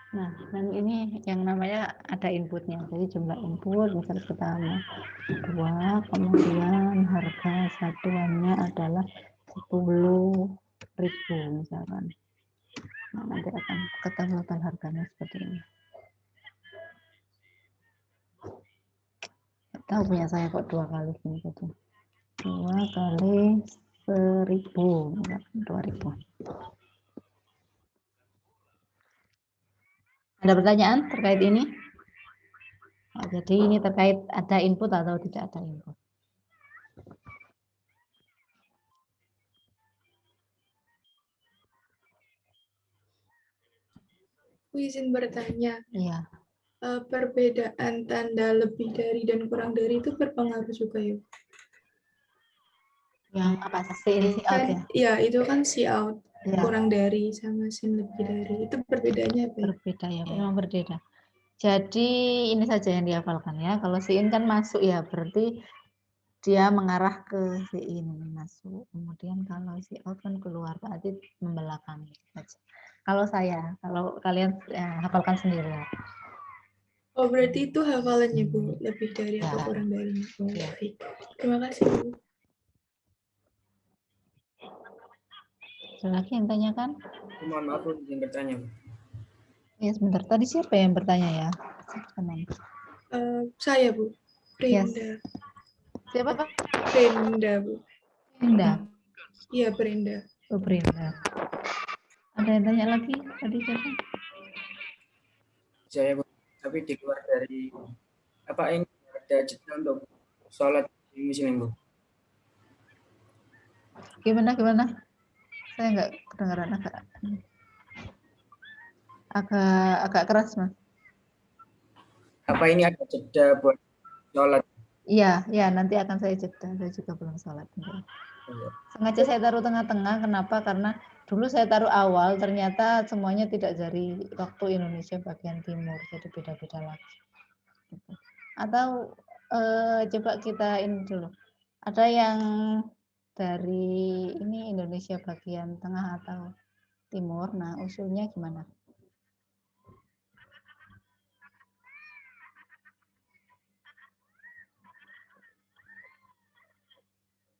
Nah, dan ini yang namanya ada inputnya. Jadi jumlah input, misal kita mau 2, kemudian harga satuannya adalah 10.000 misalkan. Nah, nanti akan ketahuan harganya seperti ini. Tahu punya saya kok 2 kali gini gitu. 2 kali 1.000, 2.000. Ada pertanyaan terkait ini? Oh, jadi ini terkait ada input atau tidak ada input. Izin bertanya. Iya. Perbedaan tanda lebih dari dan kurang dari itu berpengaruh juga ya? Yang apa? See in, see out ya? Iya, itu kan see out. Ya. Kurang dari sama sin lebih dari. Itu perbedaannya apa ya? Berbeda ya, memang berbeda. Jadi ini saja yang dihafalkan ya. Kalau see in kan masuk ya, berarti dia mengarah ke see in masuk. Kemudian kalau see out kan keluar, berarti membelakangi. Kalau saya, kalau kalian hafalkan sendiri ya. Oh, berarti itu hafalannya, Bu. Lebih dari atau kurang dari. Oh, baik. Terima kasih, Bu. Ada lagi yang tanyakan? Mohon maaf, Bu, izin bertanya, Bu. Ya, sebentar. Tadi siapa yang bertanya ya? Saya, Bu. Brenda. Yes. Siapa, Pak? Brenda, Bu. Brenda. Iya, Brenda. Oh, Brenda. Ada yang tanya lagi? Tadi siapa? Saya, Bu. Tapi di luar dari apa ini ada jeda untuk sholat di muslim, Bu? Gimana? Saya nggak kedengaran, agak keras, Mas. Apa ini ada jeda buat sholat? Iya, nanti akan saya jeda. Saya juga belum sholat. Sengaja saya taruh tengah-tengah. Kenapa? Karena dulu saya taruh awal, ternyata semuanya tidak dari waktu Indonesia bagian timur, jadi beda-beda lagi. Atau coba kita ini dulu. Ada yang dari ini Indonesia bagian tengah atau timur. Nah, usulnya gimana?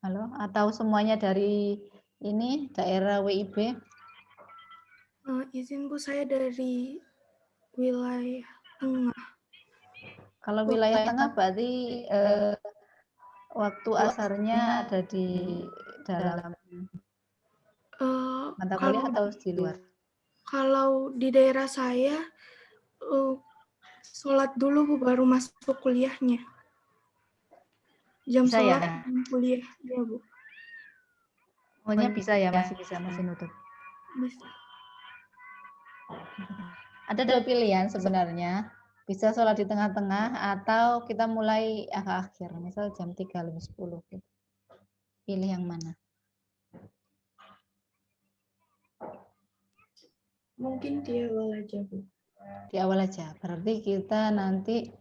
Halo, atau semuanya dari ini daerah WIB? Izin, Bu, saya dari wilayah tengah. Kalau wilayah tengah berarti waktu asarnya ada di dalam mata kuliah atau di luar? Kalau di daerah saya, sholat dulu, Bu, baru masuk kuliahnya. Jam bisa sholat, ya? kuliah, ya, Bu. Pokoknya bisa ya, masih nutup. Bisa. Ada 2 pilihan sebenarnya. Bisa sholat di tengah-tengah atau kita mulai akhir, misal jam 3:10. Pilih yang mana? Mungkin di awal aja, Bu. Di awal aja. Berarti kita nanti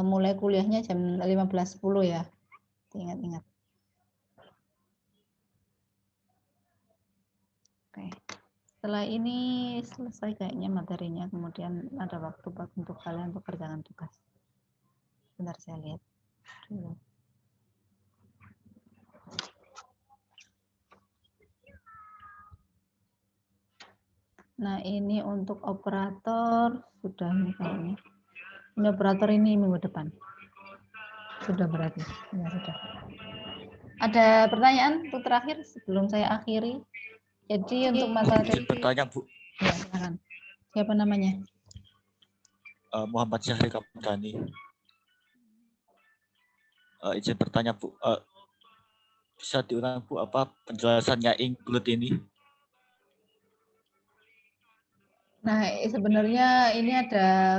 mulai kuliahnya jam 15.10 ya. Ingat-ingat. Oke. Setelah ini selesai kayaknya materinya, kemudian ada waktu untuk kalian pekerjaan tugas. Bentar saya lihat dulu. Nah, ini untuk operator sudah nih kayaknya. Ini operator ini minggu depan. Sudah berarti. Ya, sudah. Ada pertanyaan untuk terakhir sebelum saya akhiri? Jadi untuk masalah Izin bertanya, Bu. Ya, silakan. Siapa namanya? Muhammad Syahri Kamdani. Izin bertanya, Bu. Bisa diulang, Bu, apa penjelasannya include ini? Nah, sebenarnya ini ada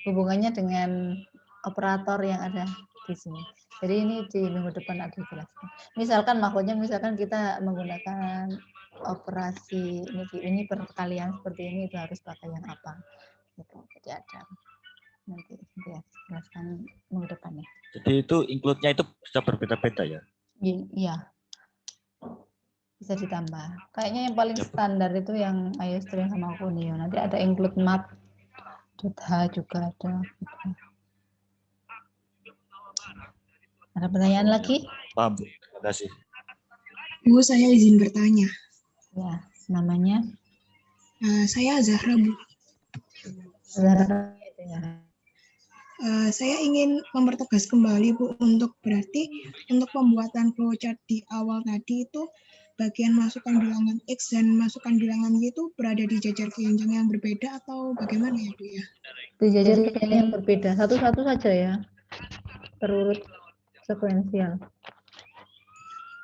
hubungannya dengan operator yang ada di sini. Jadi ini di minggu depan ada dijelaskan. Misalkan misalkan kita menggunakan operasi ini perkalian seperti ini, itu harus pakai yang apa? Gitu. Jadi ada nanti ya jelaskan minggu depan ya. Jadi itu include-nya itu bisa berbeda-beda ya? Iya. Bisa ditambah. Kayaknya yang paling standar itu yang iostream sama Kunio. Nanti ada include map .h juga ada. Ada pertanyaan lagi? Paham, Bu. Terima kasih. Bu, saya izin bertanya. Ya, namanya? Saya Zahra, Bu. Zahra. Ya. Saya ingin mempertegas kembali, Bu, untuk pembuatan flowchart di awal tadi itu bagian masukan bilangan X dan masukan bilangan Y itu berada di jajar keranjang yang berbeda atau bagaimana ya, Bu ya? Di jajar keranjang yang berbeda, satu-satu saja ya, terurut sekuensial.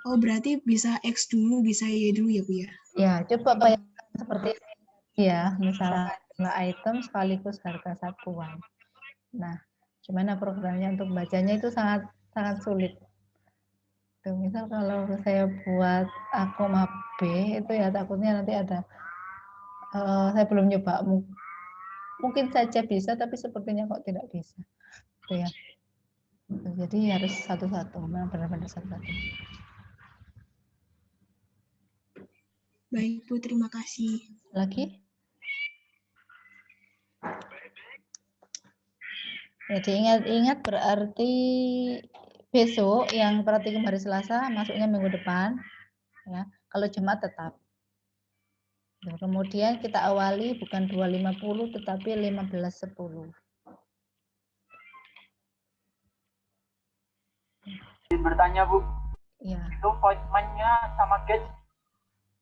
Oh, berarti bisa X dulu, bisa Y dulu ya, Bu ya? Ya, coba bayangkan seperti ini ya, misalnya item sekaligus harga satuan. Nah, gimana programnya untuk bacanya itu sangat sulit. Tuh, misal kalau saya buat A, B itu ya takutnya nanti ada saya belum nyoba, mungkin saja bisa tapi sepertinya kok tidak bisa. Tuh ya. Jadi harus satu-satu, memang benar-benar satu-satu. Baik, Bu, terima kasih. Lagi? Jadi ingat berarti besok yang praktikum hari Selasa masuknya minggu depan. Ya, kalau Jumat tetap. Kemudian kita awali bukan 250 tetapi 1510. Bertanya, Bu. Iya. Itu voidman-nya sama gauge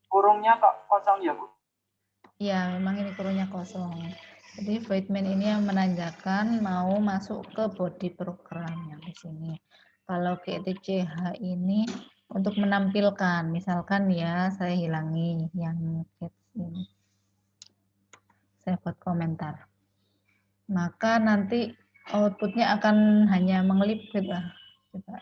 kurungnya kok kosong ya, Bu? Iya, memang ini kurungnya kosong. Jadi voidman ini yang menandakan mau masuk ke body program yang di sini. Kalau GTCH ini untuk menampilkan, misalkan ya saya hilangi yang get ini. Saya buat komentar. Maka nanti outputnya akan hanya mengelip gitu. Coba.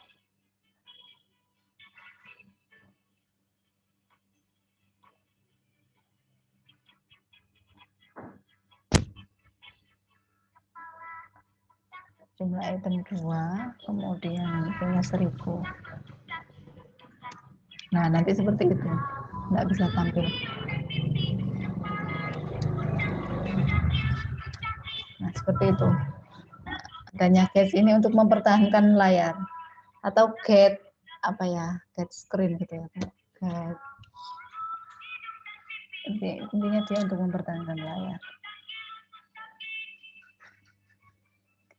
Jumlah item 2, kemudian punya 1000. Nah, nanti seperti itu. Nggak bisa tampil. Nah, seperti itu. Adanya get ini untuk mempertahankan layar. Atau get, get screen gitu ya. Get. Intinya dia untuk mempertahankan layar.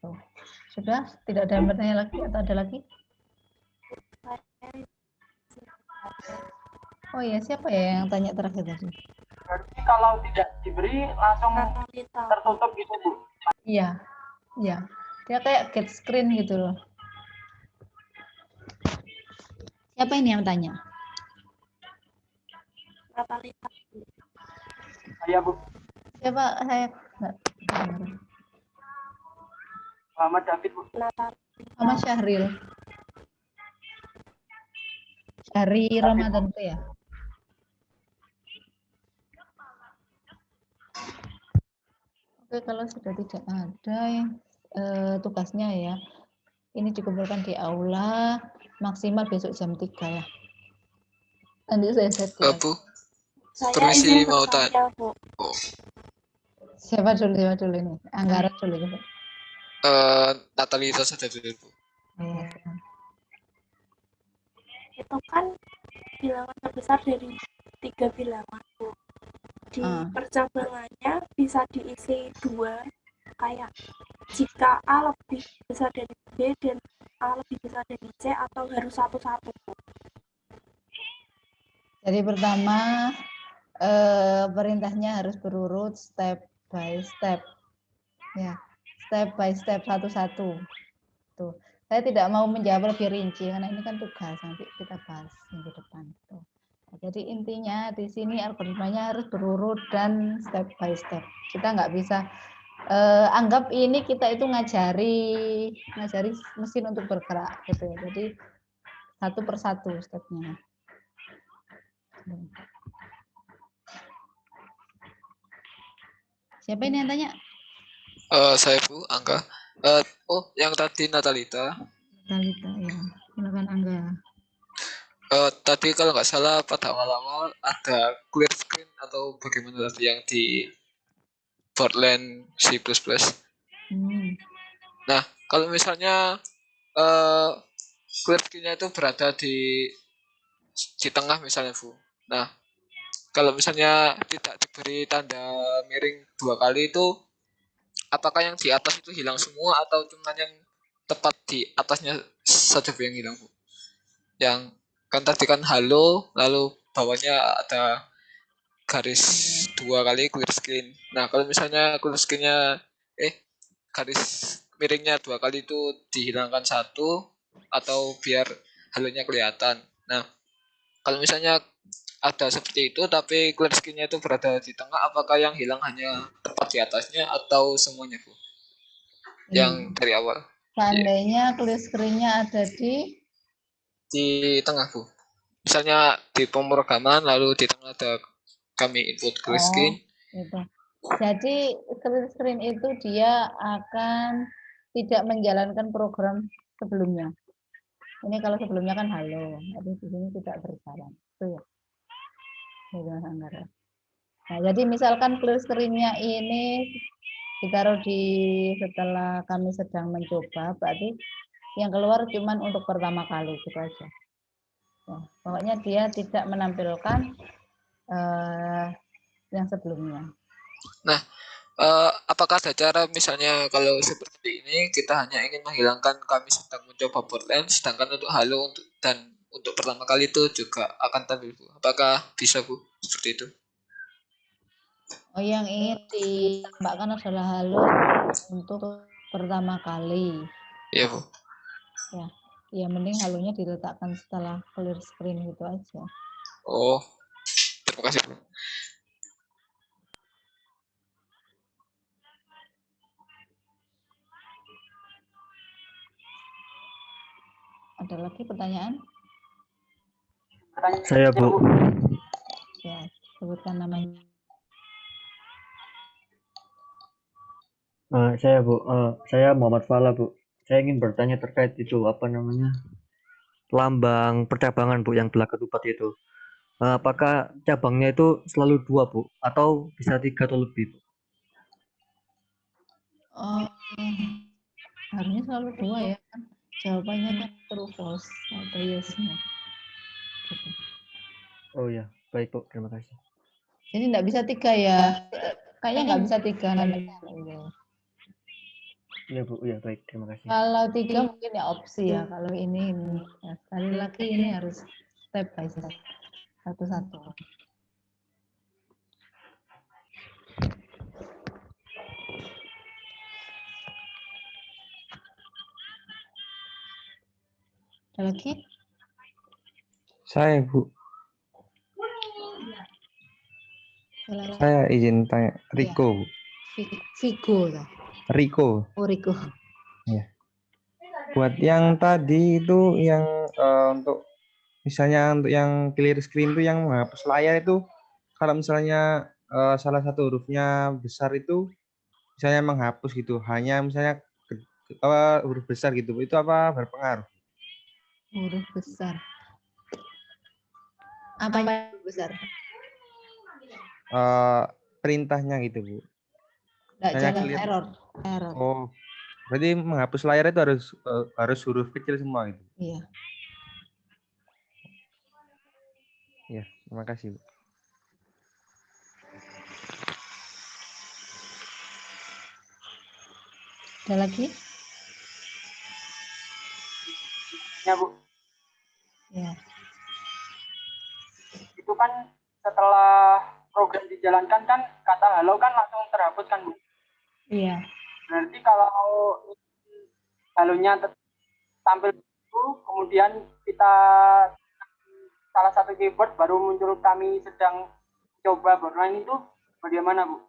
Tuh. Sudah? Tidak ada yang bertanya lagi atau ada lagi? Oh iya, siapa ya yang tanya terakhir tadi? Berarti kalau tidak diberi langsung tertutup gitu, Bu? Iya, iya. Dia kayak get screen gitu loh. Siapa ini yang tanya? Saya, Bu. Siapa? Saya enggak. Muhammad David, Bu. Sama Syahril. Syahri Ramadan itu ya? Oke, kalau sudah tidak ada yang tugasnya ya. Ini dikumpulkan di aula maksimal besok jam 3 ya. Nanti saya set ya. Bu, Saya permisi izin mau bertanya, Bu. Siapa dulu ini? Anggara dulu. Natalita saja dulu, Bu. Itu kan bilangan terbesar dari 3 bilangan, Bu. Di percabangannya bisa diisi 2, kayak jika A lebih besar dari B dan A lebih besar dari C, atau harus satu-satu, Bu. Jadi pertama perintahnya harus berurut step by step. Ya, step by step satu-satu. Tuh. Saya tidak mau menjawab lebih rinci karena ini kan tugas, nanti kita bahas minggu depan. Tuh. Nah, jadi intinya di sini algoritmanya harus berurut dan step by step. Kita nggak bisa anggap ini kita itu ngajari mesin untuk bergerak gitu ya. Jadi satu persatu stepnya. Siapa ini yang tanya? Saya Bu, Angga. Yang tadi Natalita. Natalita ya, silakan Angga. Tadi kalau nggak salah pada awal-awal ada clear screen atau bagaimana tadi yang di Borderland C++. Nah, kalau misalnya clear screen-nya itu berada di tengah misalnya, Bu. Nah, kalau misalnya tidak diberi tanda miring 2 kali itu, apakah yang di atas itu hilang semua atau cuma yang tepat di atasnya saja yang hilang, Bu? Yang kan tadi kan halo, lalu bawahnya ada garis 2 kali clear screen. Nah, kalau misalnya clear screen-nya garis miringnya 2 kali itu dihilangkan 1 atau biar halonya kelihatan. Nah, kalau misalnya ada seperti itu tapi clear screen-nya itu berada di tengah, apakah yang hilang hanya tepat di atasnya atau semuanya, Bu? Yang dari awal. Seandainya clear screen-nya ada di tengah, Bu. Misalnya di pemrograman lalu di tengah ada kami input clear screen. Gitu. Jadi clear screen itu dia akan tidak menjalankan program sebelumnya. Ini kalau sebelumnya kan halo, tapi di sini tidak berjalan. Itu ya. Nah, jadi misalkan clear screen-nya ini ditaruh di setelah kami sedang mencoba, berarti yang keluar cuman untuk pertama kali gitu aja. Nah, pokoknya dia tidak menampilkan yang sebelumnya. Nah, apakah ada cara misalnya kalau seperti ini kita hanya ingin menghilangkan kami sedang mencoba Borderland, sedangkan untuk halo dan untuk pertama kali itu juga akan tampil, Bu? Apakah bisa, Bu, seperti itu? Oh, yang ingin ditambahkan adalah halo untuk pertama kali. Iya, Bu. Ya mending halonya diletakkan setelah clear screen gitu aja. Oh, terima kasih, Bu. Ada lagi pertanyaan? Saya, Bu. Ya, sebutkan namanya. Saya, Bu. Saya Muhammad Fala, Bu. Saya ingin bertanya terkait itu, apa namanya, lambang percabangan, Bu, yang belah ketupat itu. Apakah cabangnya itu selalu 2, Bu? Atau bisa 3 atau lebih, Bu? Harusnya selalu 2 ya kan? Jawabannya kan true false atau yes no. Gitu. Oh ya, baik, Bu. Terima kasih. Jadi nggak bisa 3 ya? Kayaknya nggak bisa 3 nanti. Iya, Bu. Iya, baik. Terima kasih. Kalau 3 mungkin ya opsi ya. Kalau ini ya, sekali lagi ini harus step by step. Satu-satu. Ada lagi? Saya, Bu. Saya izin tanya. Riko, Bu. Vigo lah. Riko. Oh, Riko. Ya. Buat yang tadi itu yang untuk misalnya untuk yang clear screen itu yang menghapus layar itu, kalau misalnya salah satu hurufnya besar itu misalnya menghapus gitu, hanya misalnya huruf besar gitu Bu, itu apa berpengaruh? Huruf besar. Apa yang huruf besar? Perintahnya gitu Bu. Nggak, Saya jangan clear. error. Oh, berarti menghapus layar itu harus huruf kecil semua gitu. Iya. Ya, terima kasih Bu. Ada lagi? Ya Bu, Ya. itu kan setelah program dijalankan kan kata halo kan langsung terhapus kan Bu. Iya. Berarti kalau halonya tampil dulu, kemudian kita salah satu keyboard baru muncul kami sedang coba bermain itu bagaimana Bu?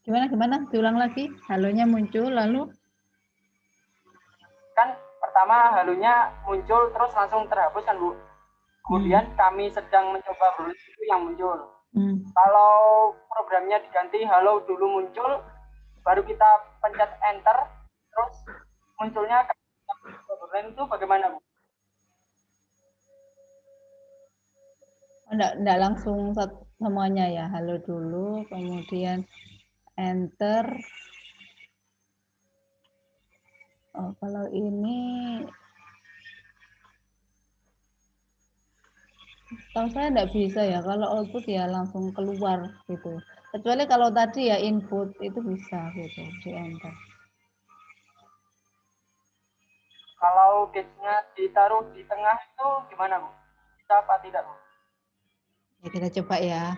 Gimana? Diulang lagi. Halonya muncul lalu? Kan pertama halonya muncul terus langsung terhapus kan Bu. Kemudian kami sedang mencoba bermain itu yang muncul. Kalau programnya diganti halo dulu muncul, baru kita pencet enter, terus munculnya bermain itu bagaimana Bu? Enggak langsung semuanya ya. Halo dulu, kemudian enter. Oh, kalau ini tahu saya enggak bisa ya. Kalau output ya langsung keluar gitu. Kecuali kalau tadi ya input itu bisa gitu di enter. Kalau gate-nya ditaruh di tengah itu gimana Bu? Bisa apa tidak Bu? Ya kita coba ya.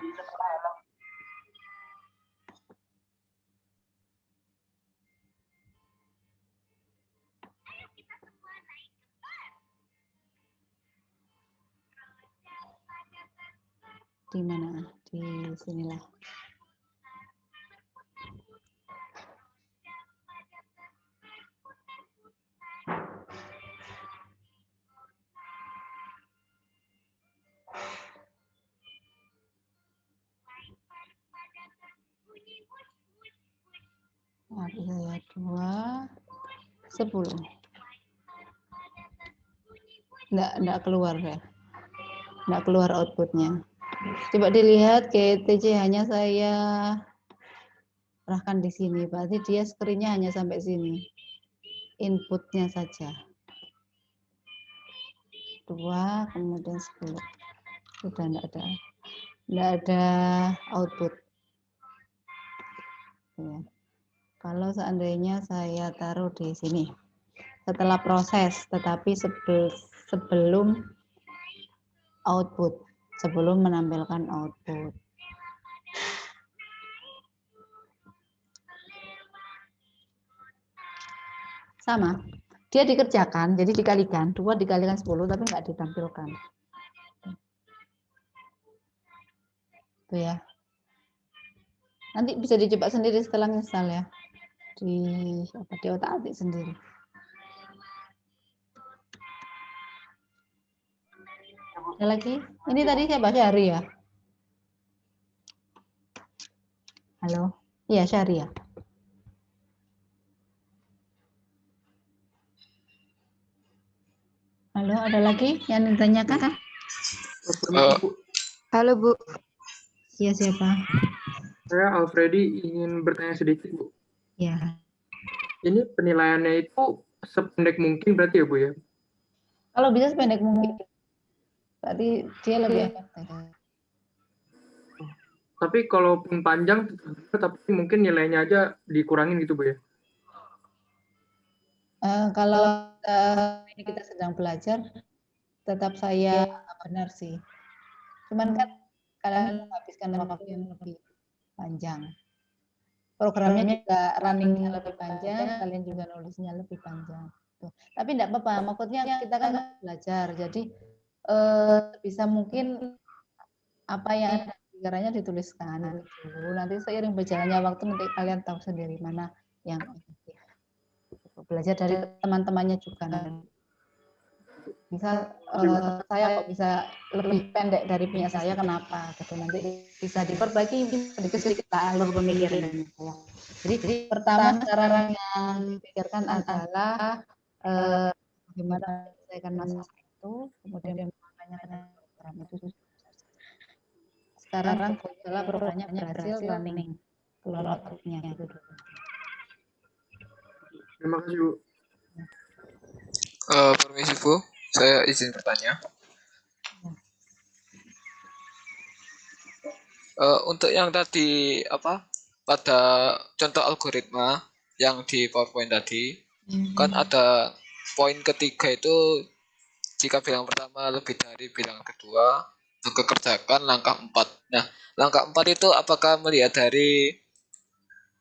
Di mana? Di sinilah. Nah, saya 2, 10. Enggak keluar ya. Enggak keluar outputnya. Coba dilihat GTC-nya saya arahkan di sini. Berarti dia screen-nya hanya sampai sini. Inputnya saja. 2, kemudian 10. Sudah enggak ada output. Ya. Kalau seandainya saya taruh di sini. Setelah proses, tetapi sebelum output, sebelum menampilkan output. Sama, dia dikerjakan, jadi dikalikan, 2 dikalikan 10, tapi nggak ditampilkan. Itu ya. Nanti bisa dicoba sendiri setelah install ya. Di otak-atik sendiri. Ada lagi? Ini tadi siapa? Syahri ya? Halo? Iya, Syahri ya? Halo, ada lagi yang ditanyakan? Halo Bu. Iya, siapa? Saya Alfredi ingin bertanya sedikit Bu. Ya. Ini penilaiannya itu sependek mungkin berarti ya Bu ya? Kalau bisa sependek mungkin. Berarti dia lebih efektif. Tapi kalaupun panjang, tapi mungkin nilainya aja dikurangin gitu Bu ya? Kalau ini kita sedang belajar, tetap saya benar sih. Cuman kan kalian menghabiskan waktu yang lebih panjang. Programnya juga running-nya lebih panjang, kalian juga nulisnya lebih panjang. Tuh. Tapi enggak apa-apa, maksudnya kita kan belajar, jadi bisa mungkin apa yang ada di pikirannya dituliskan dulu. Nanti seiring berjalannya waktu nanti kalian tahu sendiri mana yang efektif. Belajar dari teman-temannya juga. Misal saya kok bisa lebih pendek dari punya saya, kenapa? Gitu. Nanti bisa diperbaiki sedikit-sedikit alur pemikiran saya. Jadi pertama cara yang dipikirkan adalah bagaimana menyelesaikan masalah itu, kemudian makanya itu. Sekarang adalah programnya berhasil running, keluar outputnya gitu dulu. Terima kasih, Bu. Permisi Bu, saya izin bertanya. Untuk yang tadi pada contoh algoritma yang di PowerPoint tadi, kan ada poin ketiga itu jika bilangan pertama lebih dari bilangan kedua, maka kerjakan langkah 4. Nah, langkah 4 itu apakah melihat dari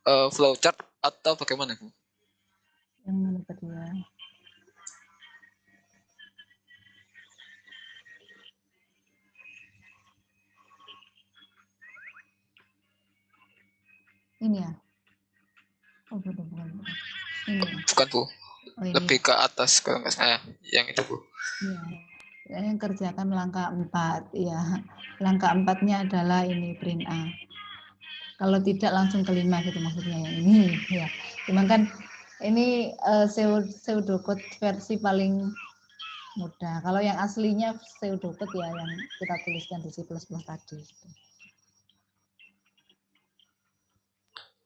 flowchart atau bagaimana, Bu? Yang mana kedua? Ini ya? Oh, bukan. Ini. Bukan, Bu. Oh, lebih ke atas kalau nggak saya. Yang itu, Bu. Iya. Saya kerjakan langkah 4, ya. Langkah 4-nya adalah ini print A. Kalau tidak langsung ke 5 gitu maksudnya yang ini, ya. Cuman kan ini pseudocode versi paling mudah. Kalau yang aslinya pseudocode ya yang kita tuliskan di C++ tadi.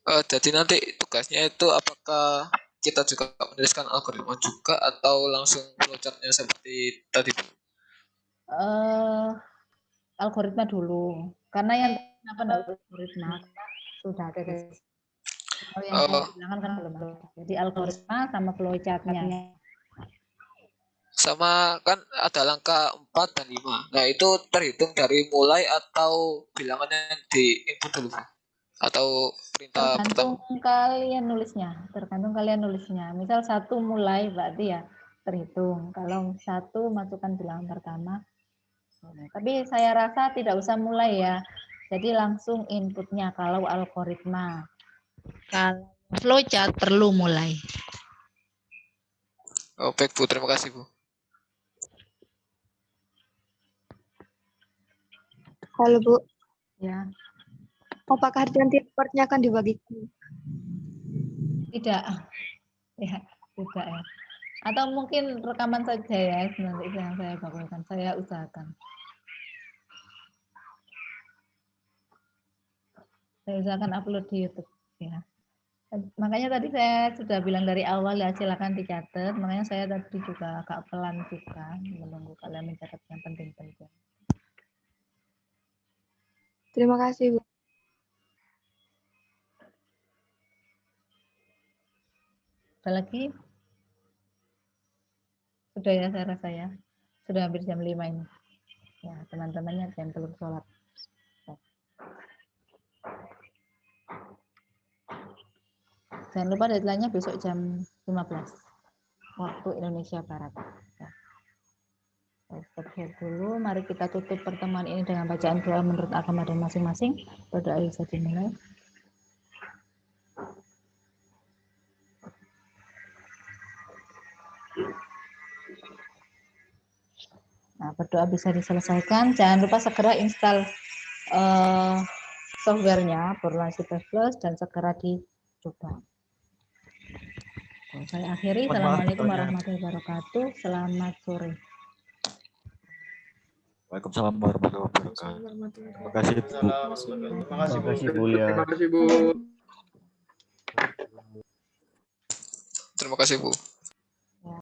Jadi nanti tugasnya itu apakah kita juga menuliskan algoritma juga atau langsung flowchart-nya seperti tadi, Bu? Algoritma dulu, karena yang algoritma sudah ada di kalau yang saya bilang kan belum. Jadi algoritma sama flowchart-nya. Sama kan ada langkah 4 dan 5. Nah, itu terhitung dari mulai atau bilangannya di input dulu, Bu? Atau perintah tergantung kalian nulisnya. Misal 1 mulai berarti ya terhitung. Kalau 1 masukkan bilangan pertama. Tapi saya rasa tidak usah mulai ya. Jadi langsung inputnya kalau algoritma. Kalau flowchart perlu mulai. Oh, baik, Bu. Terima kasih, Bu. Halo, Bu. Ya. Apakah nanti reportnya akan dibagikan? Tidak. Ya, tidak ya. Atau mungkin rekaman saja ya, nanti yang saya bagikan. Saya usahakan. Saya usahakan upload di YouTube ya. Makanya tadi saya sudah bilang dari awal ya silakan dicatat. Makanya saya tadi juga agak pelan juga menunggu kalian mencatat yang penting-penting. Terima kasih, Bu. Ada lagi? Sudah ya saya rasa ya. Sudah hampir jam 5 ini. Ya, teman-temannya yang belum sholat. Jangan lupa deadline-nya besok jam 15 waktu Indonesia Barat. Ya. Stop here dulu. Mari kita tutup pertemuan ini dengan bacaan doa menurut agama dan masing-masing. Berdoa bisa dimulai. Nah, berdoa bisa diselesaikan. Jangan lupa segera install softwarenya Borland C++ dan segera dicoba. Saya akhiri. Assalamualaikum warahmatullahi wabarakatuh. Selamat sore. Waalaikumsalam warahmatullahi wabarakatuh. Terima kasih, Bu. Terima kasih, Bu Lia. Terima kasih, Bu. Terima kasih, Bu.